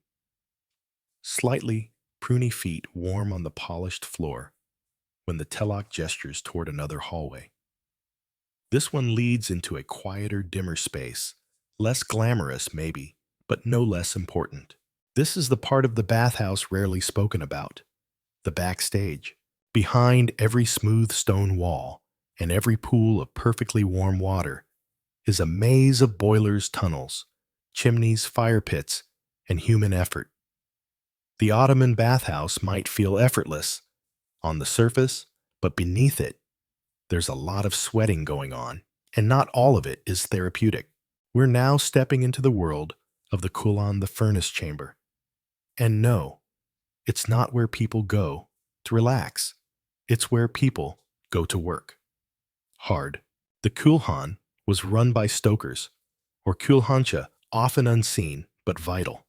slightly pruny feet warm on the polished floor when the telok gestures toward another hallway. This one leads into a quieter, dimmer space, less glamorous maybe, but no less important. This is the part of the bathhouse rarely spoken about, the backstage. Behind every smooth stone wall and every pool of perfectly warm water is a maze of boilers, tunnels, chimneys, fire pits, and human effort. The Ottoman bathhouse might feel effortless on the surface, but beneath it, there's a lot of sweating going on, and not all of it is therapeutic. We're now stepping into the world of the Kulan, the furnace chamber. And no, it's not where people go to relax. It's where people go to work. Hard. The Kulhan was run by stokers, or Kulhancha, often unseen but vital.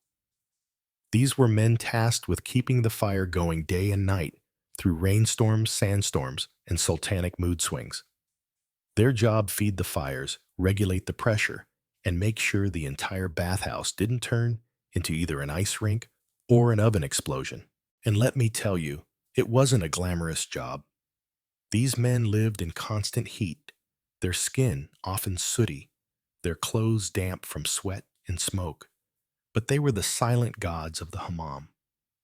These were men tasked with keeping the fire going day and night through rainstorms, sandstorms, and sultanic mood swings. Their job: feed the fires, regulate the pressure, and make sure the entire bathhouse didn't turn into either an ice rink or an oven explosion. And let me tell you, it wasn't a glamorous job. These men lived in constant heat, their skin often sooty, their clothes damp from sweat and smoke. But they were the silent gods of the hammam.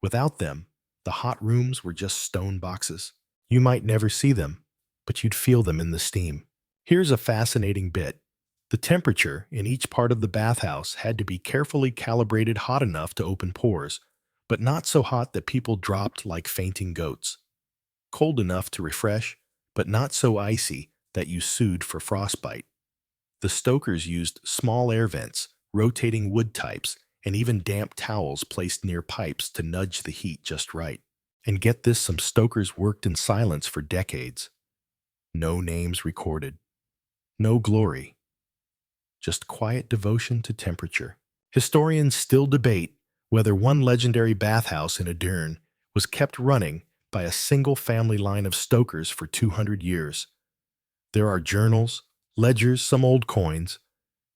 Without them, the hot rooms were just stone boxes. You might never see them, but you'd feel them in the steam. Here's a fascinating bit. The temperature in each part of the bathhouse had to be carefully calibrated, hot enough to open pores, but not so hot that people dropped like fainting goats. Cold enough to refresh, but not so icy that you sued for frostbite. The stokers used small air vents, rotating wood types, and even damp towels placed near pipes to nudge the heat just right. And get this, some stokers worked in silence for decades. No names recorded. No glory. Just quiet devotion to temperature. Historians still debate whether one legendary bathhouse in Edirne was kept running by a single family line of stokers for 200 years. There are journals, ledgers, some old coins,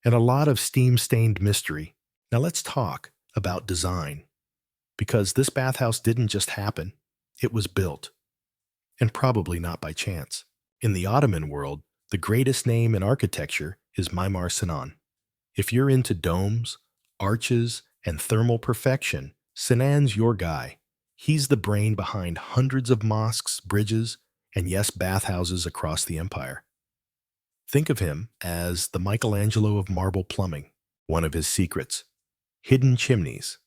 and a lot of steam-stained mystery. Now let's talk about design, because this bathhouse didn't just happen, it was built, and probably not by chance. In the Ottoman world, the greatest name in architecture is Mimar Sinan. If you're into domes, arches, and thermal perfection, Sinan's your guy. He's the brain behind hundreds of mosques, bridges, and yes, bathhouses across the empire. Think of him as the Michelangelo of marble plumbing. One of his secrets: hidden chimneys.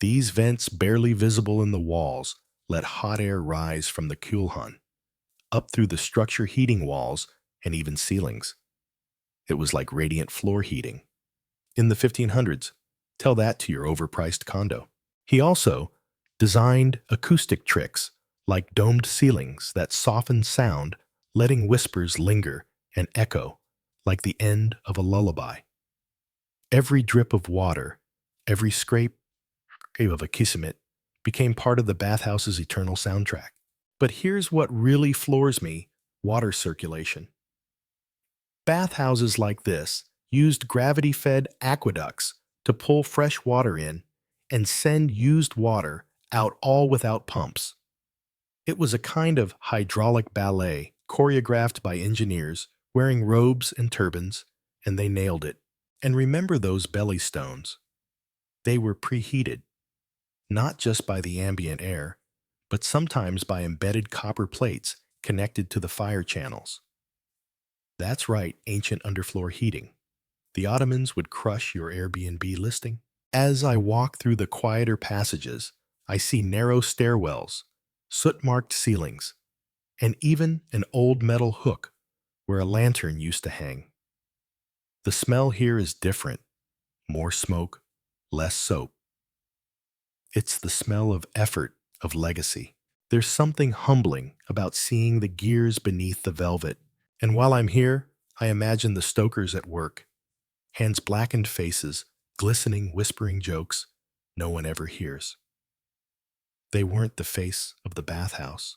These vents, barely visible in the walls, let hot air rise from the kulhan, up through the structure heating walls and even ceilings. It was like radiant floor heating. In the 1500s, tell that to your overpriced condo. He also designed acoustic tricks like domed ceilings that softened sound, letting whispers linger and echo like the end of a lullaby. Every drip of water, every scrape of a kismet became part of the bathhouse's eternal soundtrack. But here's what really floors me: water circulation. Bathhouses like this used gravity-fed aqueducts to pull fresh water in and send used water out, all without pumps. It was a kind of hydraulic ballet choreographed by engineers wearing robes and turbans, and they nailed it. And remember those belly stones. They were preheated, not just by the ambient air, but sometimes by embedded copper plates connected to the fire channels. That's right, ancient underfloor heating. The Ottomans would crush your Airbnb listing. As I walk through the quieter passages, I see narrow stairwells, soot-marked ceilings, and even an old metal hook where a lantern used to hang. The smell here is different. More smoke, less soap. It's the smell of effort, of legacy. There's something humbling about seeing the gears beneath the velvet. And while I'm here, I imagine the stokers at work. Hands blackened, faces, glistening, whispering jokes no one ever hears. They weren't the face of the bathhouse.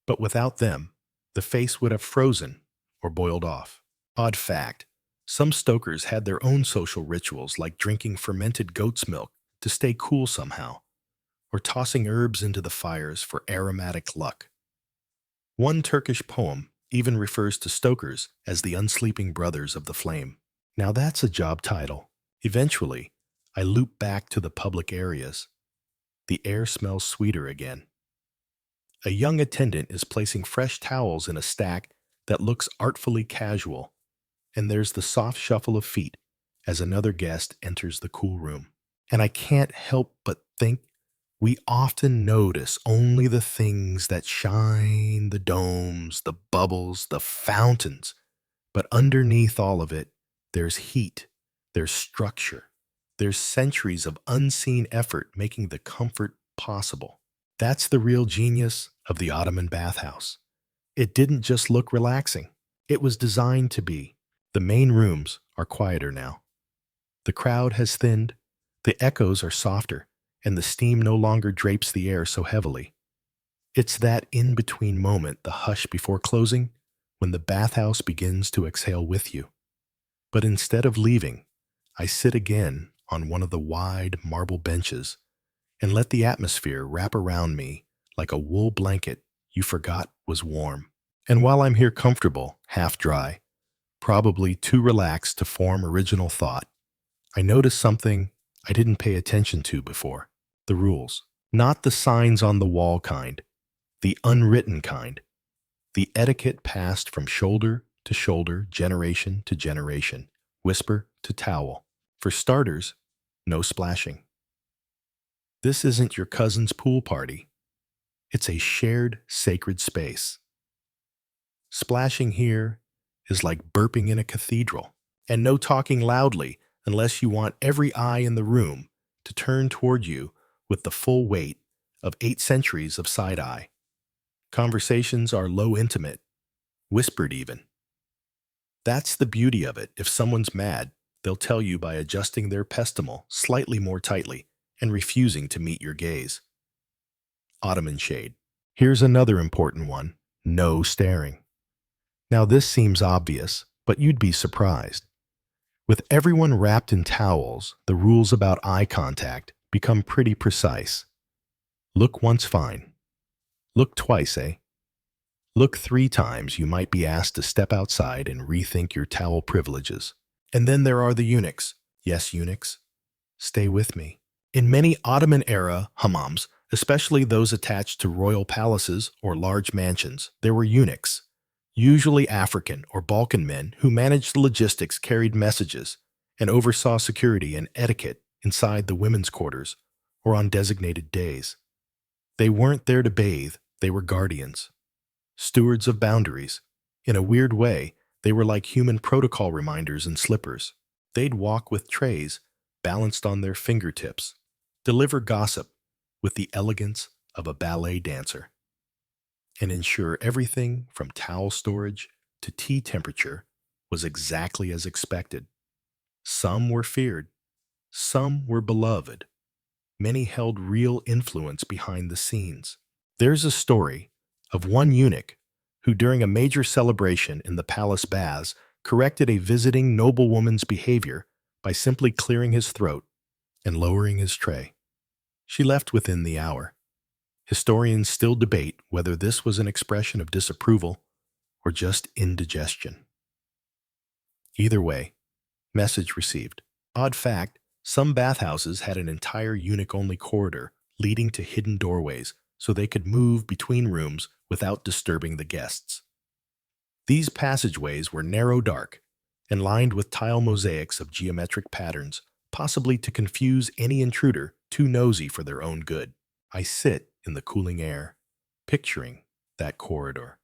But without them, the face would have frozen or boiled off. Odd fact: some stokers had their own social rituals, like drinking fermented goat's milk to stay cool somehow. or tossing herbs into the fires for aromatic luck. One Turkish poem even refers to stokers as the unsleeping brothers of the flame. Now that's a job title. Eventually, I loop back to the public areas. The air smells sweeter again. A young attendant is placing fresh towels in a stack that looks artfully casual, and there's the soft shuffle of feet as another guest enters the cool room. And I can't help but think we often notice only the things that shine, the domes, the bubbles, the fountains. But underneath all of it, there's heat, there's structure, there's centuries of unseen effort making the comfort possible. That's the real genius of the Ottoman bathhouse. It didn't just look relaxing, it was designed to be. The main rooms are quieter now. The crowd has thinned, the echoes are softer, and the steam no longer drapes the air so heavily. It's that in-between moment, the hush before closing, when the bathhouse begins to exhale with you. But instead of leaving, I sit again on one of the wide marble benches and let the atmosphere wrap around me like a wool blanket you forgot was warm. And while I'm here comfortable, half dry, probably too relaxed to form original thought, I notice something I didn't pay attention to before. The rules. Not the signs on the wall kind, the unwritten kind. The etiquette passed from shoulder to shoulder, generation to generation, whisper to towel. For starters, no splashing. This isn't your cousin's pool party. It's a shared sacred space. Splashing here is like burping in a cathedral, and no talking loudly unless you want every eye in the room to turn toward you with the full weight of 8 centuries of side-eye. Conversations are low intimate, whispered even. That's the beauty of it. If someone's mad, they'll tell you by adjusting their pestimal slightly more tightly and refusing to meet your gaze. Ottoman shade. Here's another important one. No staring. Now this seems obvious, but you'd be surprised. With everyone wrapped in towels, the rules about eye contact become pretty precise. Look once, fine. Look twice, eh? Look 3 times, you might be asked to step outside and rethink your towel privileges. And then there are the eunuchs. Yes, eunuchs. Stay with me. In many Ottoman-era hammams, especially those attached to royal palaces or large mansions, there were eunuchs, usually African or Balkan men who managed the logistics, carried messages, and oversaw security and etiquette inside the women's quarters or on designated days. They weren't there to bathe, they were guardians, stewards of boundaries. In a weird way, they were like human protocol reminders and slippers. They'd walk with trays balanced on their fingertips, deliver gossip with the elegance of a ballet dancer, and ensure everything from towel storage to tea temperature was exactly as expected. Some were feared, some were beloved. Many held real influence behind the scenes. There's a story of one eunuch who, during a major celebration in the palace baths, corrected a visiting noblewoman's behavior by simply clearing his throat and lowering his tray. She left within the hour. Historians still debate whether this was an expression of disapproval or just indigestion. Either way, message received. Odd fact, some bathhouses had an entire eunuch-only corridor leading to hidden doorways so they could move between rooms without disturbing the guests. These passageways were narrow, dark, and lined with tile mosaics of geometric patterns, possibly to confuse any intruder too nosy for their own good. I sit in the cooling air, picturing that corridor,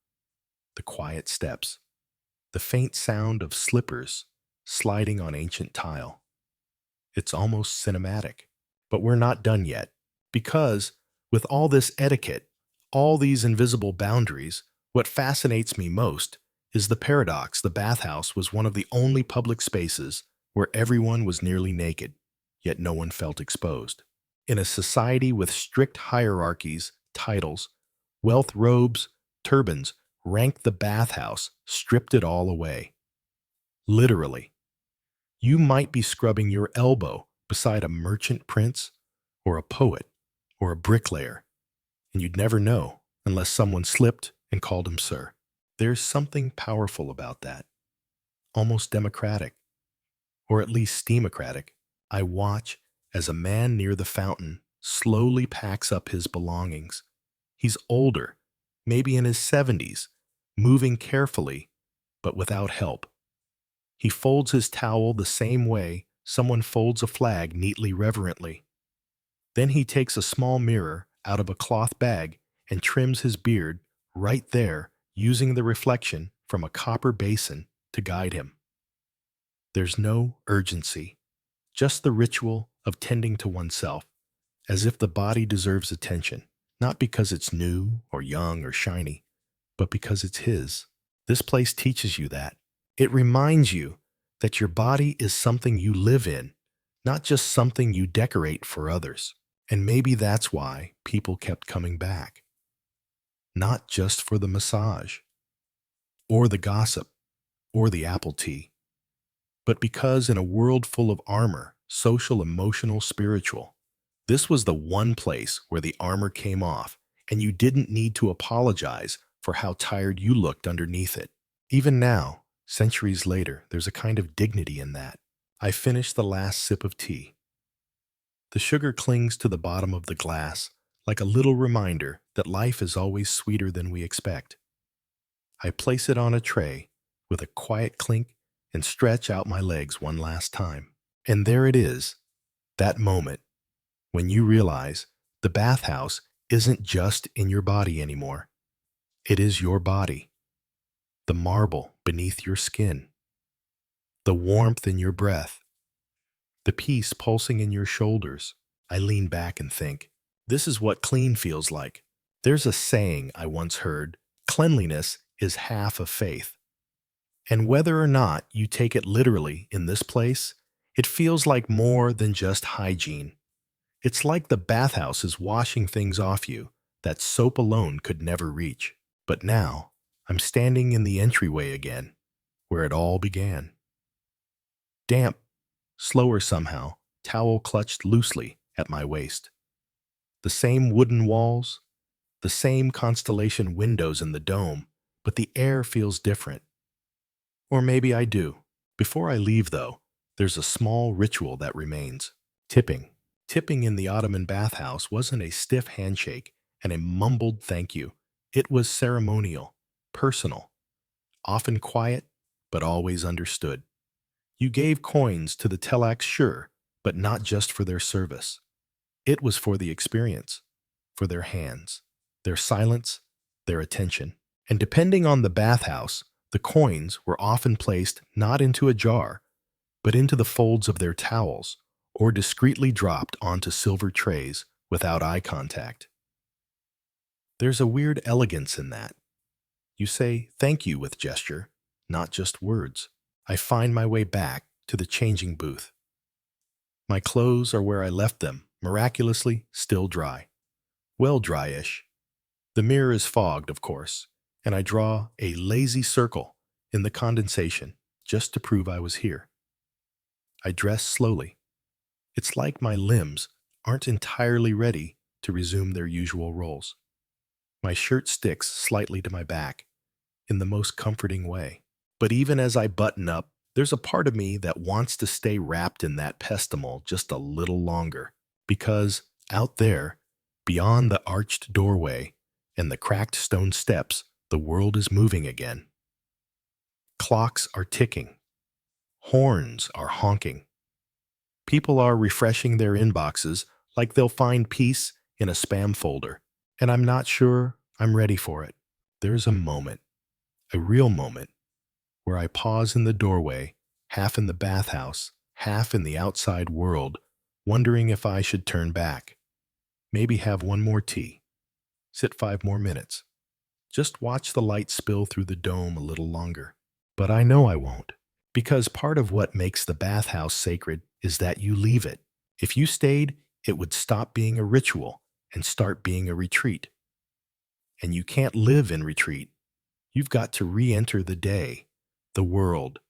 the quiet steps, the faint sound of slippers sliding on ancient tile. It's almost cinematic. But we're not done yet, because with all this etiquette, all these invisible boundaries, what fascinates me most is the paradox. The bathhouse was one of the only public spaces where everyone was nearly naked, yet no one felt exposed. In a society with strict hierarchies, titles, wealth, robes, turbans ranked the bathhouse, stripped it all away. Literally. You might be scrubbing your elbow beside a merchant prince or a poet or a bricklayer, and you'd never know unless someone slipped and called him sir. There's something powerful about that, almost democratic, or at least steamocratic. I watch as a man near the fountain slowly packs up his belongings. He's older, maybe in his 70s, moving carefully, but without help. He folds his towel the same way someone folds a flag neatly reverently. Then he takes a small mirror out of a cloth bag and trims his beard right there, using the reflection from a copper basin to guide him. There's no urgency, just the ritual of tending to oneself, as if the body deserves attention, not because it's new or young or shiny, but because it's his. This place teaches you that. It reminds you that your body is something you live in, not just something you decorate for others. And maybe that's why people kept coming back. Not just for the massage, or the gossip, or the apple tea, but because in a world full of armor, social, emotional, spiritual, this was the one place where the armor came off, and you didn't need to apologize for how tired you looked underneath it. Even now, centuries later, there's a kind of dignity in that. I finished the last sip of tea. The sugar clings to the bottom of the glass like a little reminder that life is always sweeter than we expect. I place it on a tray with a quiet clink and stretch out my legs one last time. And there it is, that moment when you realize the bathhouse isn't just in your body anymore. It is your body, the marble beneath your skin, the warmth in your breath, the peace pulsing in your shoulders. I lean back and think, this is what clean feels like. There's a saying I once heard, cleanliness is half of faith. And whether or not you take it literally in this place, it feels like more than just hygiene. It's like the bathhouse is washing things off you that soap alone could never reach. But now, I'm standing in the entryway again, where it all began. Damp, slower somehow, towel clutched loosely at my waist. The same wooden walls, the same constellation windows in the dome, but the air feels different. Or maybe I do. Before I leave, though, there's a small ritual that remains. Tipping. Tipping in the Ottoman bathhouse wasn't a stiff handshake and a mumbled thank you. It was ceremonial, personal, often quiet, but always understood. You gave coins to the telaks, sure, but not just for their service. It was for the experience, for their hands, their silence, their attention. And depending on the bathhouse, the coins were often placed not into a jar, but into the folds of their towels, or discreetly dropped onto silver trays without eye contact. There's a weird elegance in that. You say thank you with gesture, not just words. I find my way back to the changing booth. My clothes are where I left them, miraculously still dry. Well, dry-ish. The mirror is fogged, of course, and I draw a lazy circle in the condensation just to prove I was here. I dress slowly. It's like my limbs aren't entirely ready to resume their usual roles. My shirt sticks slightly to my back in the most comforting way. But even as I button up, there's a part of me that wants to stay wrapped in that pestimol just a little longer. Because out there, beyond the arched doorway and the cracked stone steps, the world is moving again. Clocks are ticking. Horns are honking. People are refreshing their inboxes like they'll find peace in a spam folder. And I'm not sure I'm ready for it. There's a moment, a real moment, where I pause in the doorway, half in the bathhouse, half in the outside world, wondering if I should turn back. Maybe have one more tea. Sit 5 more minutes. Just watch the light spill through the dome a little longer. But I know I won't, because part of what makes the bathhouse sacred is that you leave it. If you stayed, it would stop being a ritual and start being a retreat. And you can't live in retreat. You've got to re-enter the day, the world,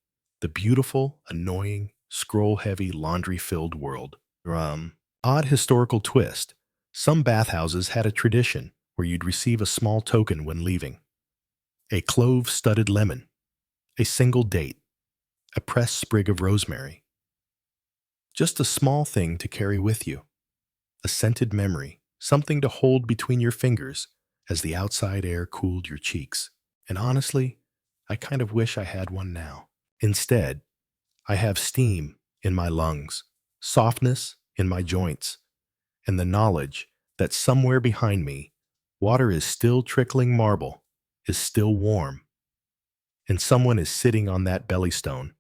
the beautiful, annoying, scroll-heavy, laundry-filled world. Odd historical twist. Some bathhouses had a tradition where you'd receive a small token when leaving: a clove-studded lemon, a single date, a pressed sprig of rosemary. Just a small thing to carry with you, a scented memory, something to hold between your fingers as the outside air cooled your cheeks. And honestly, I kind of wish I had one now. Instead, I have steam in my lungs, softness in my joints, and the knowledge that somewhere behind me, water is still trickling marble, is still warm, and someone is sitting on that belly stone,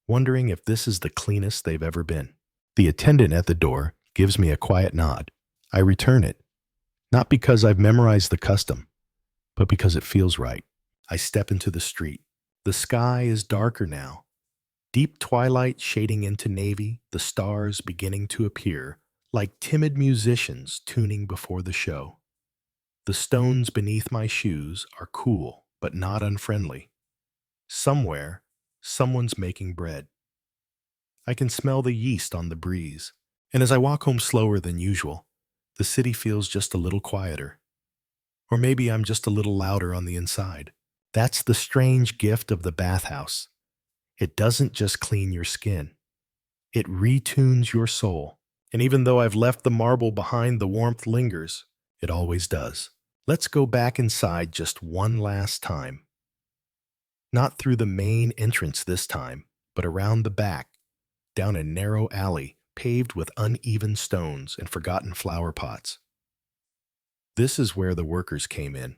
wondering if this is the cleanest they've ever been. The attendant at the door gives me a quiet nod. I return it, not because I've memorized the custom, but because it feels right. I step into the street. The sky is darker now, deep twilight shading into navy, the stars beginning to appear like timid musicians tuning before the show. The stones beneath my shoes are cool, but not unfriendly. Somewhere, someone's making bread. I can smell the yeast on the breeze, and as I walk home slower than usual, the city feels just a little quieter. Or maybe I'm just a little louder on the inside. That's the strange gift of the bathhouse. It doesn't just clean your skin. It retunes your soul. And even though I've left the marble behind, the warmth lingers. It always does. Let's go back inside just one last time. Not through the main entrance this time, but around the back, down a narrow alley paved with uneven stones and forgotten flower pots. This is where the workers came in.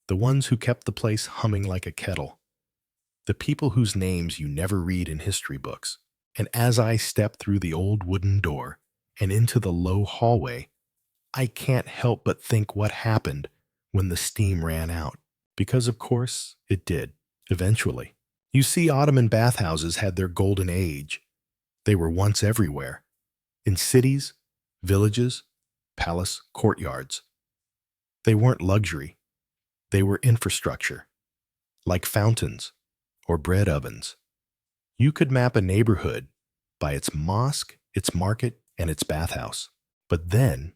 The ones who kept the place humming like a kettle. The people whose names you never read in history books. And as I step through the old wooden door and into the low hallway, I can't help but think what happened when the steam ran out. Because of course, it did, eventually. You see, Ottoman bathhouses had their golden age. They were once everywhere. In cities, villages, palace courtyards. They weren't luxury. They were infrastructure, like fountains or bread ovens. You could map a neighborhood by its mosque, its market, and its bathhouse. But then,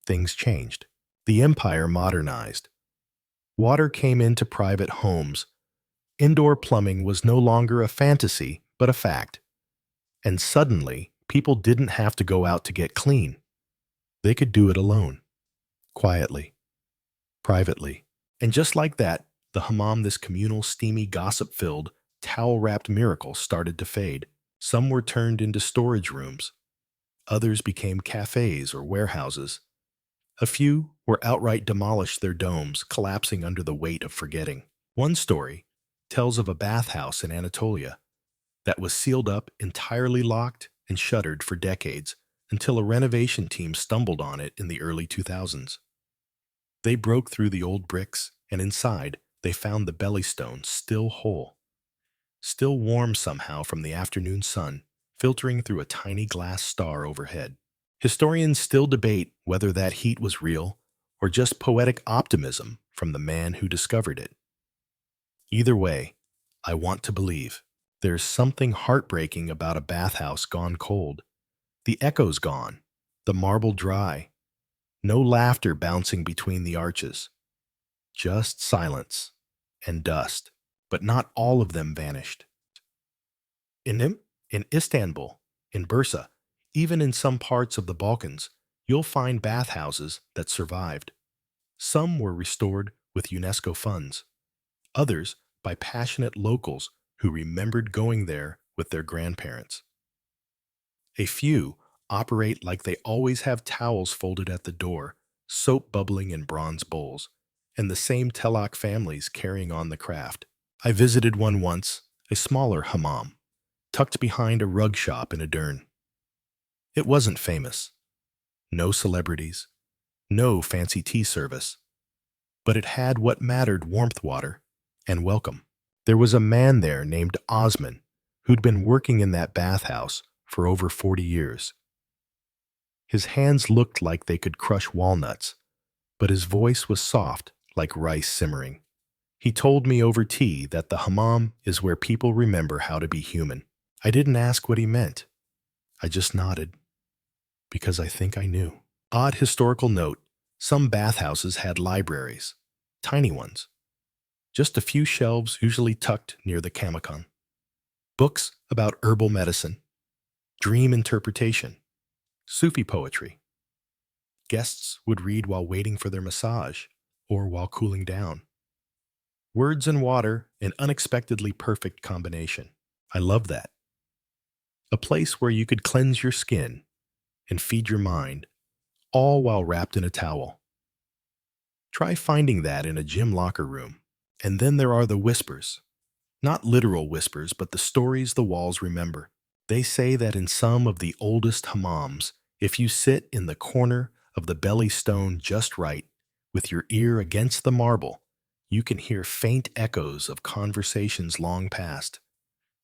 things changed. The empire modernized. Water came into private homes. Indoor plumbing was no longer a fantasy, but a fact. And suddenly, people didn't have to go out to get clean. They could do it alone, quietly, privately. And just like that, the hammam, this communal, steamy, gossip-filled, towel-wrapped miracle, started to fade. Some were turned into storage rooms. Others became cafes or warehouses. A few were outright demolished, their domes collapsing under the weight of forgetting. One story tells of a bathhouse in Anatolia that was sealed up, entirely locked, and shuttered for decades until a renovation team stumbled on it in the early 2000s. They broke through the old bricks, and inside, they found the belly stone still whole, still warm somehow from the afternoon sun, filtering through a tiny glass star overhead. Historians still debate whether that heat was real or just poetic optimism from the man who discovered it. Either way, I want to believe. There's something heartbreaking about a bathhouse gone cold. The echo's gone, the marble dry, no laughter bouncing between the arches. Just silence and dust, but not all of them vanished. In Istanbul, in Bursa, even in some parts of the Balkans, you'll find bathhouses that survived. Some were restored with UNESCO funds, others by passionate locals who remembered going there with their grandparents. A few operate like they always have towels folded at the door, soap bubbling in bronze bowls, and the same Telak families carrying on the craft. I visited one once, a smaller hammam, tucked behind a rug shop in Edirne. It wasn't famous. No celebrities. No fancy tea service. But it had what mattered: warmth, water, and welcome. There was a man there named Osman who'd been working in that bathhouse for over 40 years. His hands looked like they could crush walnuts, but his voice was soft like rice simmering. He told me over tea that the hammam is where people remember how to be human. I didn't ask what he meant. I just nodded, because I think I knew. Odd historical note, some bathhouses had libraries, tiny ones, just a few shelves usually tucked near the kamakan. Books about herbal medicine, dream interpretation, Sufi poetry. Guests would read while waiting for their massage or while cooling down. Words and water, an unexpectedly perfect combination. I love that. A place where you could cleanse your skin and feed your mind, all while wrapped in a towel. Try finding that in a gym locker room. And then there are the whispers. Not literal whispers, but the stories the walls remember. They say that in some of the oldest hammams, if you sit in the corner of the belly stone just right, with your ear against the marble, you can hear faint echoes of conversations long past.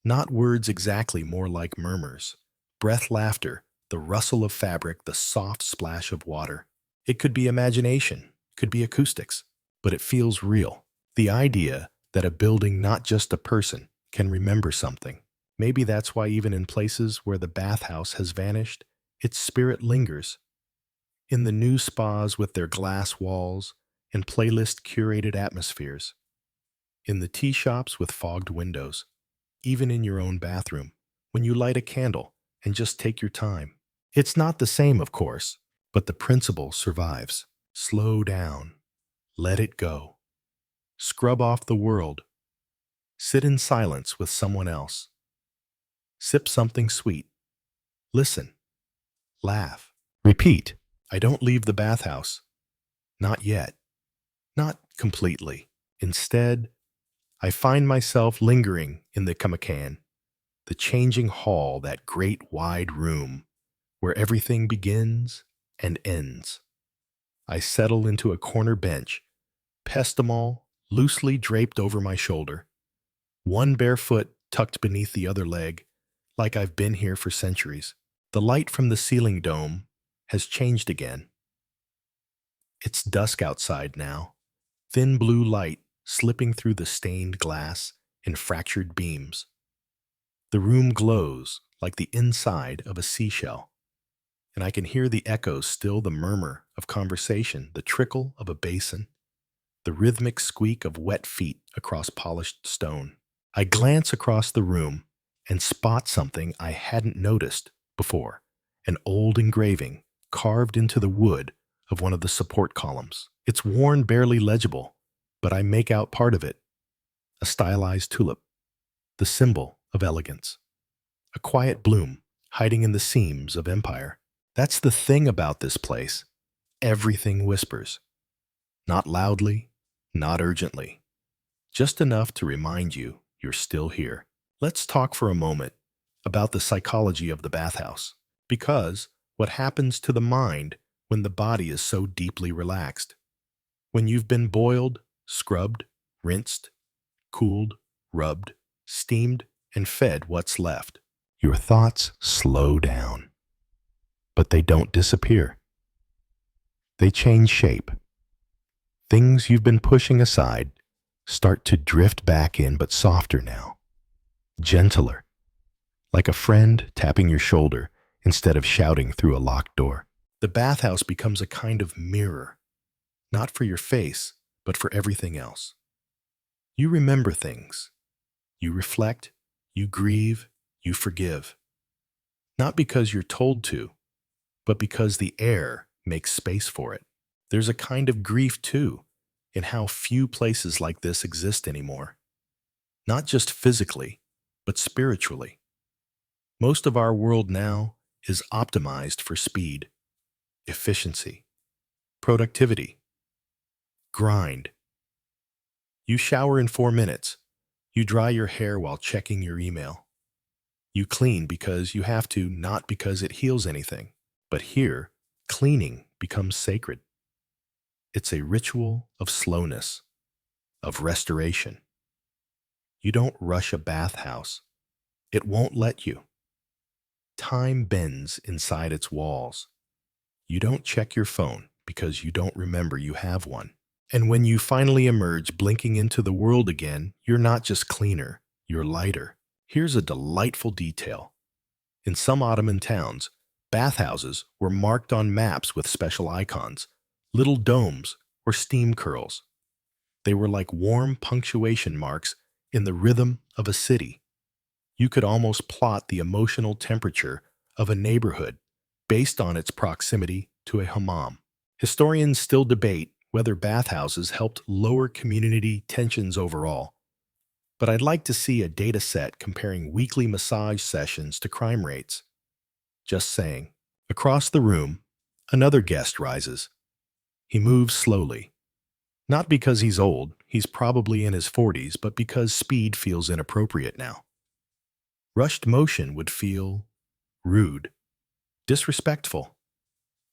Not words exactly, more like murmurs. Breath laughter, the rustle of fabric, the soft splash of water. It could be imagination, could be acoustics, but it feels real. The idea that a building, not just a person, can remember something. Maybe that's why even in places where the bathhouse has vanished, its spirit lingers. In the new spas with their glass walls and playlist-curated atmospheres. In the tea shops with fogged windows. Even in your own bathroom, when you light a candle and just take your time. It's not the same, of course, but the principle survives. Slow down. Let it go. Scrub off the world. Sit in silence with someone else. Sip something sweet. Listen. Laugh. Repeat. I don't leave the bathhouse. Not yet. Not completely. Instead, I find myself lingering in the kamakan, the changing hall, that great wide room where everything begins and ends. I settle into a corner bench, pestamol loosely draped over my shoulder, one bare foot tucked beneath the other leg, like I've been here for centuries. The light from the ceiling dome has changed again. It's dusk outside now, thin blue light slipping through the stained glass in fractured beams. The room glows like the inside of a seashell, and I can hear the echoes still, the murmur of conversation, the trickle of a basin, the rhythmic squeak of wet feet across polished stone. I glance across the room and spot something I hadn't noticed before, an old engraving carved into the wood of one of the support columns. It's worn, barely legible, but I make out part of it, a stylized tulip, the symbol of elegance, a quiet bloom hiding in the seams of empire. That's the thing about this place. Everything whispers. Not loudly, not urgently, just enough to remind you you're still here. Let's talk for a moment about the psychology of the bathhouse, because what happens to the mind when the body is so deeply relaxed? When you've been boiled, scrubbed, rinsed, cooled, rubbed, steamed, and fed what's left, your thoughts slow down. But they don't disappear. They change shape. Things you've been pushing aside start to drift back in, but softer now, gentler, like a friend tapping your shoulder instead of shouting through a locked door. The bathhouse becomes a kind of mirror, not for your face, but for everything else. You remember things. You reflect, you grieve, you forgive. Not because you're told to, but because the air makes space for it. There's a kind of grief, too, in how few places like this exist anymore. Not just physically, but spiritually. Most of our world now is optimized for speed, efficiency, productivity, grind. You shower in 4 minutes. You dry your hair while checking your email. You clean because you have to, not because it heals anything. But here, cleaning becomes sacred. It's a ritual of slowness, of restoration. You don't rush a bathhouse. It won't let you. Time bends inside its walls. You don't check your phone because you don't remember you have one. And when you finally emerge, blinking into the world again, you're not just cleaner, you're lighter. Here's a delightful detail. In some Ottoman towns, Bathhouses were marked on maps with special icons, little domes or steam curls. They were like warm punctuation marks in the rhythm of a city. You could almost plot the emotional temperature of a neighborhood based on its proximity to a hammam. Historians still debate whether bathhouses helped lower community tensions overall, but I'd like to see a data set comparing weekly massage sessions to crime rates. Just saying. Across the room, another guest rises. He moves slowly. Not because he's old, he's probably in his 40s, but because speed feels inappropriate now. Rushed motion would feel rude, disrespectful,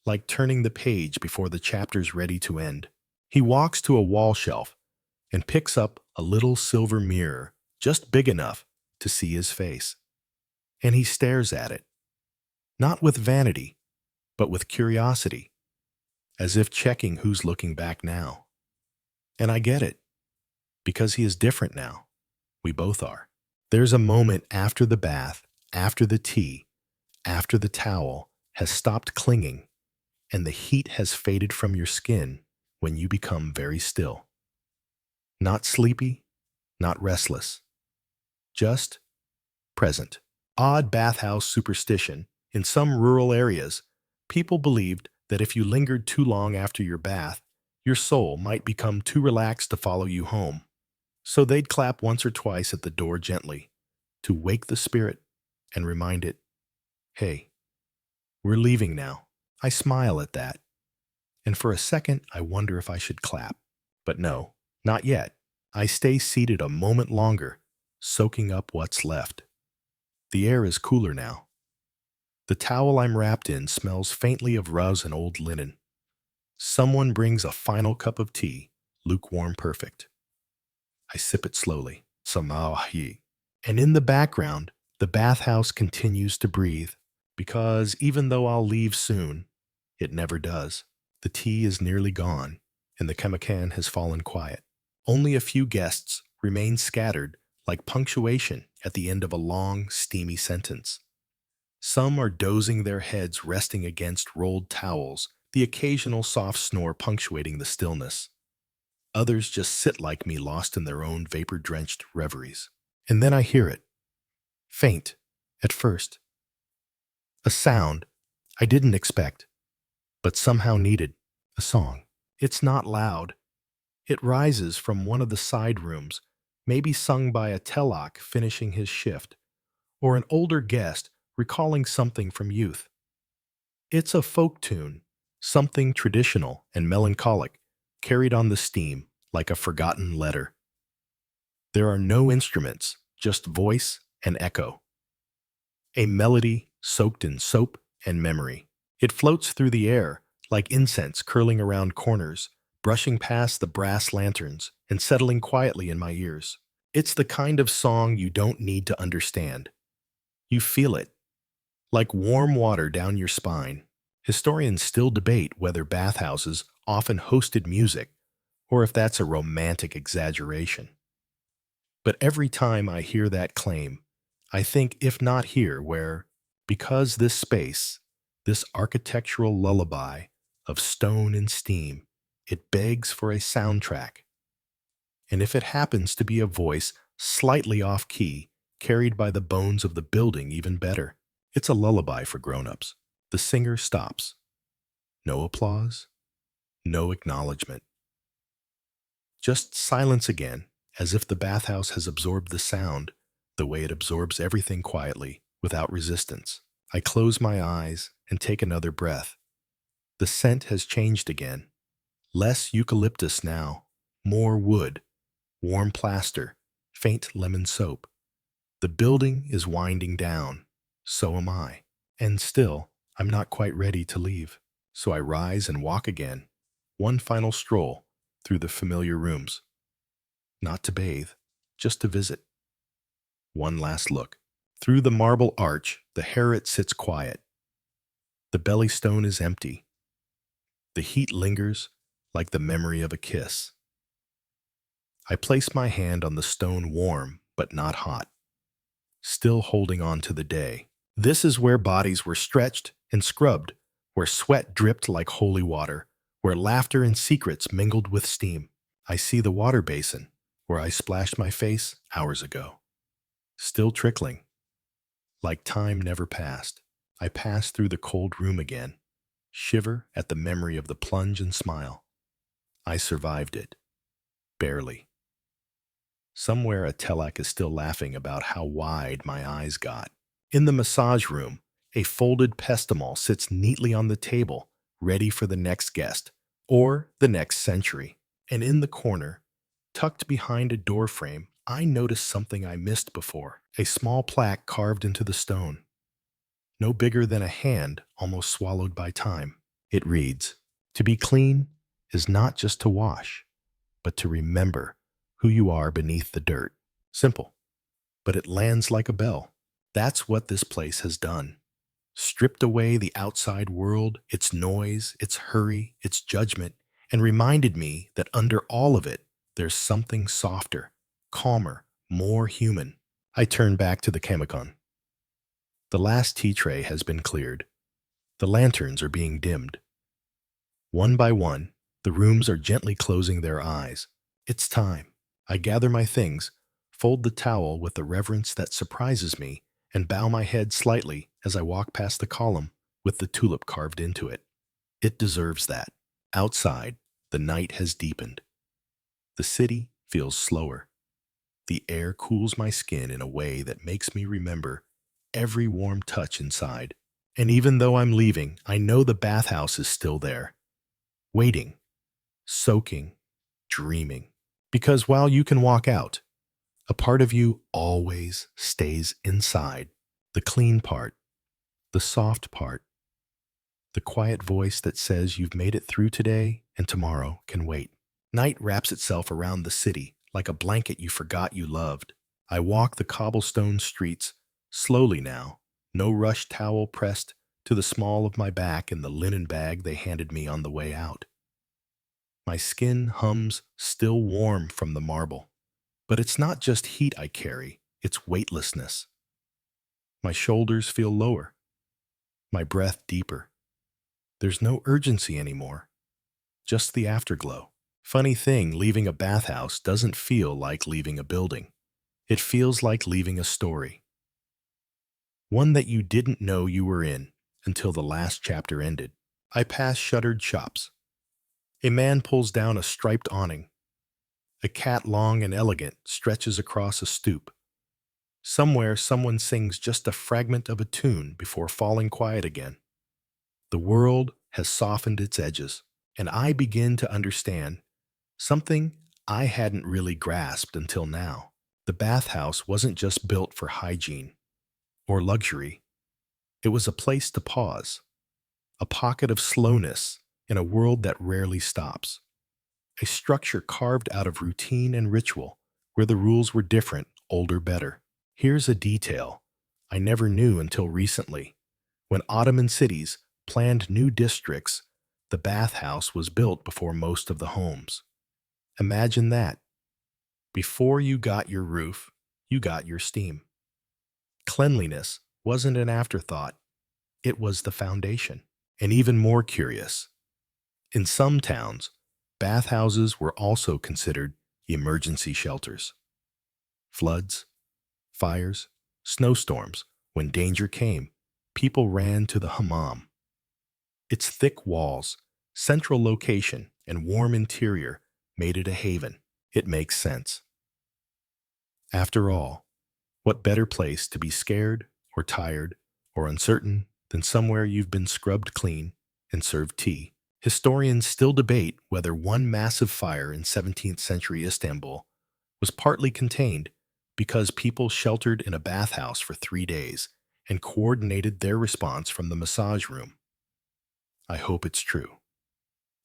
like turning the page before the chapter's ready to end. He walks to a wall shelf and picks up a little silver mirror just big enough to see his face. And he stares at it, not with vanity, but with curiosity, as if checking who's looking back now. And I get it, because he is different now. We both are. There's a moment after the bath, after the tea, after the towel has stopped clinging, and the heat has faded from your skin when you become very still. Not sleepy, not restless, just present. Odd bathhouse superstition. In some rural areas, people believed that if you lingered too long after your bath, your soul might become too relaxed to follow you home. So they'd clap once or twice at the door gently to wake the spirit and remind it, hey, we're leaving now. I smile at that, and for a second I wonder if I should clap. But no, not yet. I stay seated a moment longer, soaking up what's left. The air is cooler now. The towel I'm wrapped in smells faintly of ruz and old linen. Someone brings a final cup of tea, lukewarm perfect. I sip it slowly, samahi. And in the background, the bathhouse continues to breathe, because even though I'll leave soon, it never does. The tea is nearly gone, and the kemakan has fallen quiet. Only a few guests remain scattered like punctuation at the end of a long, steamy sentence. Some are dozing, their heads resting against rolled towels, the occasional soft snore punctuating the stillness. Others just sit like me, lost in their own vapor-drenched reveries. And then I hear it. Faint, at first. A sound I didn't expect, but somehow needed. A song. It's not loud. It rises from one of the side rooms, maybe sung by a telak finishing his shift, or an older guest recalling something from youth. It's a folk tune, something traditional and melancholic, carried on the steam like a forgotten letter. There are no instruments, just voice and echo. A melody soaked in soap and memory. It floats through the air like incense curling around corners, brushing past the brass lanterns and settling quietly in my ears. It's the kind of song you don't need to understand. You feel it, like warm water down your spine. Historians still debate whether bathhouses often hosted music, or if that's a romantic exaggeration. But every time I hear that claim, I think, if not here, where, because this space, this architectural lullaby of stone and steam, it begs for a soundtrack. And if it happens to be a voice slightly off-key, carried by the bones of the building, even better. It's a lullaby for grown-ups. The singer stops. No applause, no acknowledgement. Just silence again, as if the bathhouse has absorbed the sound the way it absorbs everything quietly, without resistance. I close my eyes and take another breath. The scent has changed again. Less eucalyptus now, more wood, warm plaster, faint lemon soap. The building is winding down. So am I. And still, I'm not quite ready to leave. So I rise and walk again. One final stroll through the familiar rooms. Not to bathe, just to visit. One last look. Through the marble arch, the harriet sits quiet. The belly stone is empty. The heat lingers like the memory of a kiss. I place my hand on the stone, warm but not hot, still holding on to the day. This is where bodies were stretched and scrubbed, where sweat dripped like holy water, where laughter and secrets mingled with steam. I see the water basin, where I splashed my face hours ago, still trickling, like time never passed. I pass through the cold room again, shiver at the memory of the plunge and smile. I survived it, barely. Somewhere a telek is still laughing about how wide my eyes got. In the massage room, a folded pestimol sits neatly on the table, ready for the next guest, or the next century. And in the corner, tucked behind a door frame, I noticed something I missed before. A small plaque carved into the stone, no bigger than a hand almost swallowed by time. It reads, "To be clean is not just to wash, but to remember who you are beneath the dirt." Simple, but it lands like a bell. That's what this place has done. Stripped away the outside world, its noise, its hurry, its judgment, and reminded me that under all of it, there's something softer, calmer, more human. I turn back to the Kamikon. The last tea tray has been cleared. The lanterns are being dimmed. One by one, the rooms are gently closing their eyes. It's time. I gather my things, fold the towel with the reverence that surprises me, and bow my head slightly as I walk past the column with the tulip carved into it. It deserves that. Outside, the night has deepened. The city feels slower. The air cools my skin in a way that makes me remember every warm touch inside. And even though I'm leaving, I know the bathhouse is still there, waiting, soaking, dreaming. Because while you can walk out, a part of you always stays inside. The clean part, the soft part, the quiet voice that says you've made it through today and tomorrow can wait. Night wraps itself around the city like a blanket you forgot you loved. I walk the cobblestone streets, slowly now, no rush towel pressed to the small of my back in the linen bag they handed me on the way out. My skin hums still warm from the marble. But it's not just heat I carry, it's weightlessness. My shoulders feel lower, my breath deeper. There's no urgency anymore, just the afterglow. Funny thing, leaving a bathhouse doesn't feel like leaving a building. It feels like leaving a story. One that you didn't know you were in until the last chapter ended. I pass shuttered shops. A man pulls down a striped awning. A cat, long and elegant, stretches across a stoop. Somewhere, someone sings just a fragment of a tune before falling quiet again. The world has softened its edges, and I begin to understand something I hadn't really grasped until now. The bathhouse wasn't just built for hygiene or luxury. It was a place to pause, a pocket of slowness in a world that rarely stops. A structure carved out of routine and ritual, where the rules were different, older, better. Here's a detail I never knew until recently. When Ottoman cities planned new districts, the bathhouse was built before most of the homes. Imagine that. Before you got your roof, you got your steam. Cleanliness wasn't an afterthought, it was the foundation. And even more curious, in some towns, bathhouses were also considered emergency shelters. Floods, fires, snowstorms, when danger came, people ran to the hammam. Its thick walls, central location, and warm interior made it a haven. It makes sense. After all, what better place to be scared or tired or uncertain than somewhere you've been scrubbed clean and served tea? Historians still debate whether one massive fire in 17th century Istanbul was partly contained because people sheltered in a bathhouse for 3 days and coordinated their response from the massage room. I hope it's true.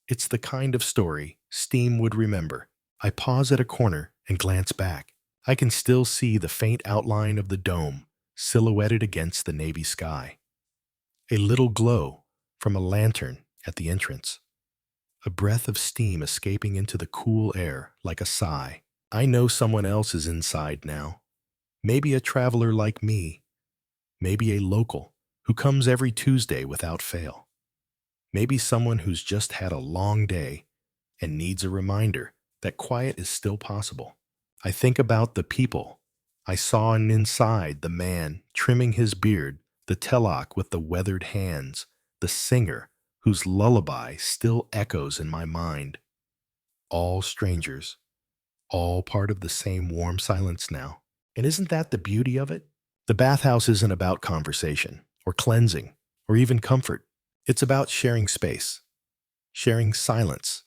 It's the kind of story Steam would remember. I pause at a corner and glance back. I can still see the faint outline of the dome silhouetted against the navy sky. A little glow from a lantern at the entrance. A breath of steam escaping into the cool air like a sigh. I know someone else is inside now. Maybe a traveler like me. Maybe a local who comes every Tuesday without fail. Maybe someone who's just had a long day and needs a reminder that quiet is still possible. I think about the people I saw, and inside the man trimming his beard, the telak with the weathered hands, the singer whose lullaby still echoes in my mind. All strangers, all part of the same warm silence now. And isn't that the beauty of it? The bathhouse isn't about conversation or cleansing or even comfort. It's about sharing space, sharing silence,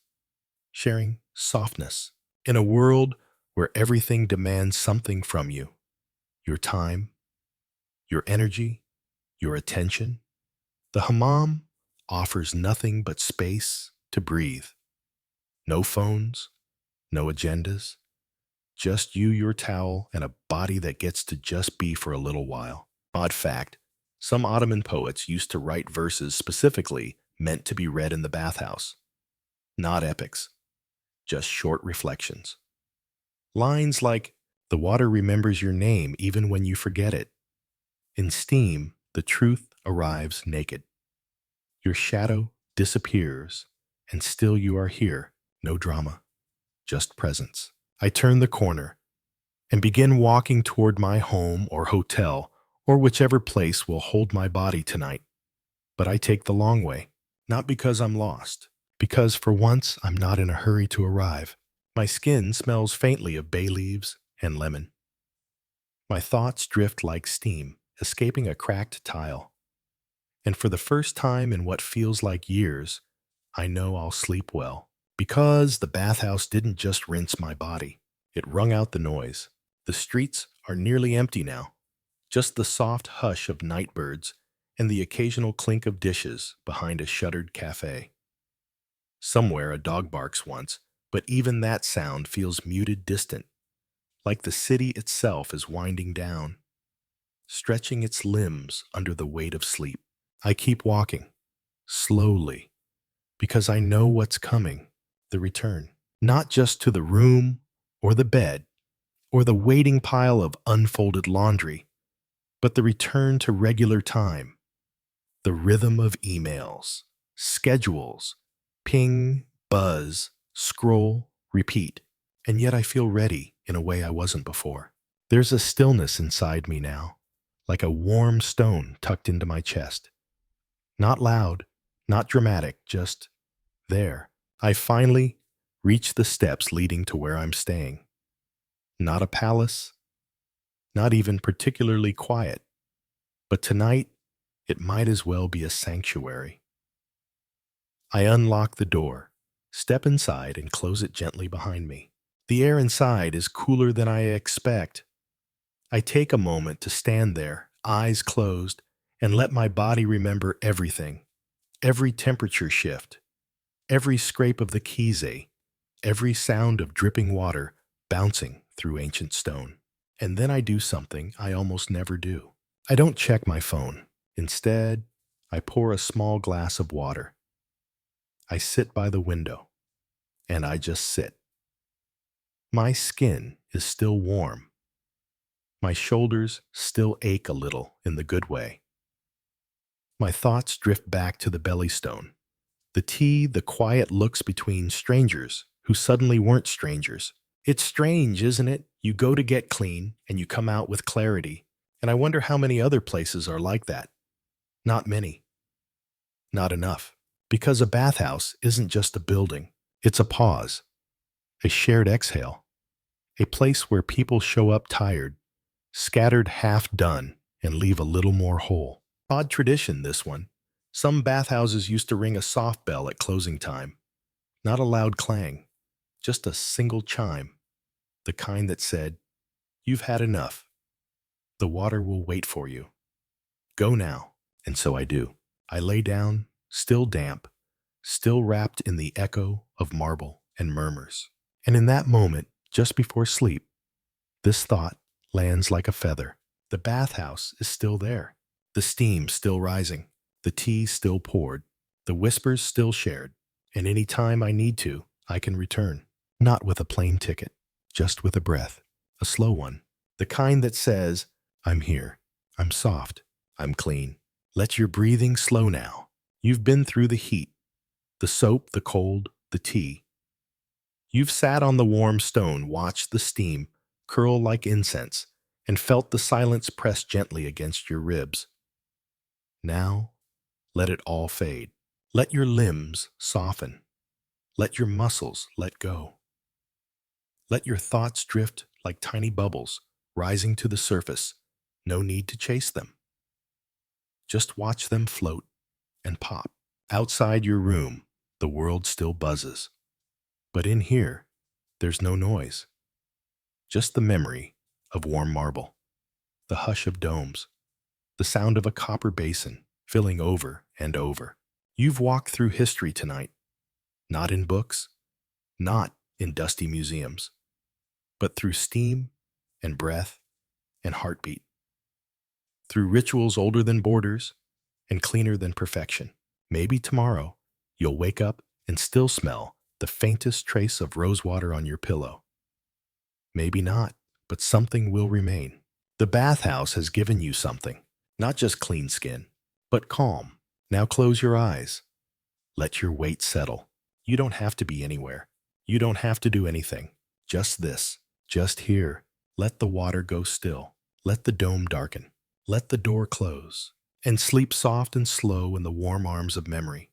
sharing softness. In a world where everything demands something from you, your time, your energy, your attention, the hammam offers nothing but space to breathe. No phones, no agendas, just you, your towel, and a body that gets to just be for a little while. Odd fact, some Ottoman poets used to write verses specifically meant to be read in the bathhouse. Not epics, just short reflections. Lines like, "The water remembers your name even when you forget it." In steam, the truth arrives naked. Your shadow disappears, and still you are here. No drama, just presence. I turn the corner and begin walking toward my home or hotel or whichever place will hold my body tonight. But I take the long way, not because I'm lost, because for once I'm not in a hurry to arrive. My skin smells faintly of bay leaves and lemon. My thoughts drift like steam, escaping a cracked tile. And for the first time in what feels like years, I know I'll sleep well. Because the bathhouse didn't just rinse my body, it wrung out the noise. The streets are nearly empty now, just the soft hush of nightbirds and the occasional clink of dishes behind a shuttered cafe. Somewhere a dog barks once, but even that sound feels muted, distant, like the city itself is winding down, stretching its limbs under the weight of sleep. I keep walking, slowly, because I know what's coming, the return. Not just to the room or the bed or the waiting pile of unfolded laundry, but the return to regular time, the rhythm of emails, schedules, ping, buzz, scroll, repeat. And yet I feel ready in a way I wasn't before. There's a stillness inside me now, like a warm stone tucked into my chest. Not loud, not dramatic, just there. I finally reach the steps leading to where I'm staying. Not a palace, not even particularly quiet, but tonight it might as well be a sanctuary. I unlock the door, step inside, and close it gently behind me. The air inside is cooler than I expect. I take a moment to stand there, eyes closed, and let my body remember everything. Every temperature shift, every scrape of the kizé, every sound of dripping water bouncing through ancient stone. And then I do something I almost never do. I don't check my phone. Instead, I pour a small glass of water. I sit by the window, and I just sit. My skin is still warm. My shoulders still ache a little in the good way. My thoughts drift back to the bellystone, the tea, the quiet looks between strangers who suddenly weren't strangers. It's strange, isn't it? You go to get clean, and you come out with clarity. And I wonder how many other places are like that. Not many. Not enough. Because a bathhouse isn't just a building. It's a pause, a shared exhale, a place where people show up tired, scattered half done, and leave a little more whole. Odd tradition, this one. Some bathhouses used to ring a soft bell at closing time. Not a loud clang, just a single chime, the kind that said, "You've had enough. The water will wait for you. Go now." And so I do. I lay down, still damp, still wrapped in the echo of marble and murmurs. And in that moment, just before sleep, this thought lands like a feather. The bathhouse is still there. The steam still rising. The tea still poured. The whispers still shared. And any time I need to, I can return. Not with a plane ticket, just with a breath. A slow one. The kind that says, "I'm here. I'm soft. I'm clean." Let your breathing slow now. You've been through the heat, the soap, the cold, the tea. You've sat on the warm stone, watched the steam curl like incense, and felt the silence press gently against your ribs. Now, let it all fade. Let your limbs soften. Let your muscles let go. Let your thoughts drift like tiny bubbles, rising to the surface. No need to chase them. Just watch them float and pop. Outside your room, the world still buzzes. But in here, there's no noise. Just the memory of warm marble, the hush of domes, the sound of a copper basin filling over and over. You've walked through history tonight, not in books, not in dusty museums, but through steam and breath and heartbeat, through rituals older than borders and cleaner than perfection. Maybe tomorrow you'll wake up and still smell the faintest trace of rosewater on your pillow. Maybe not, but something will remain. The bathhouse has given you something, not just clean skin, but calm. Now close your eyes. Let your weight settle. You don't have to be anywhere. You don't have to do anything. Just this, just here. Let the water go still. Let the dome darken. Let the door close. And sleep soft and slow in the warm arms of memory.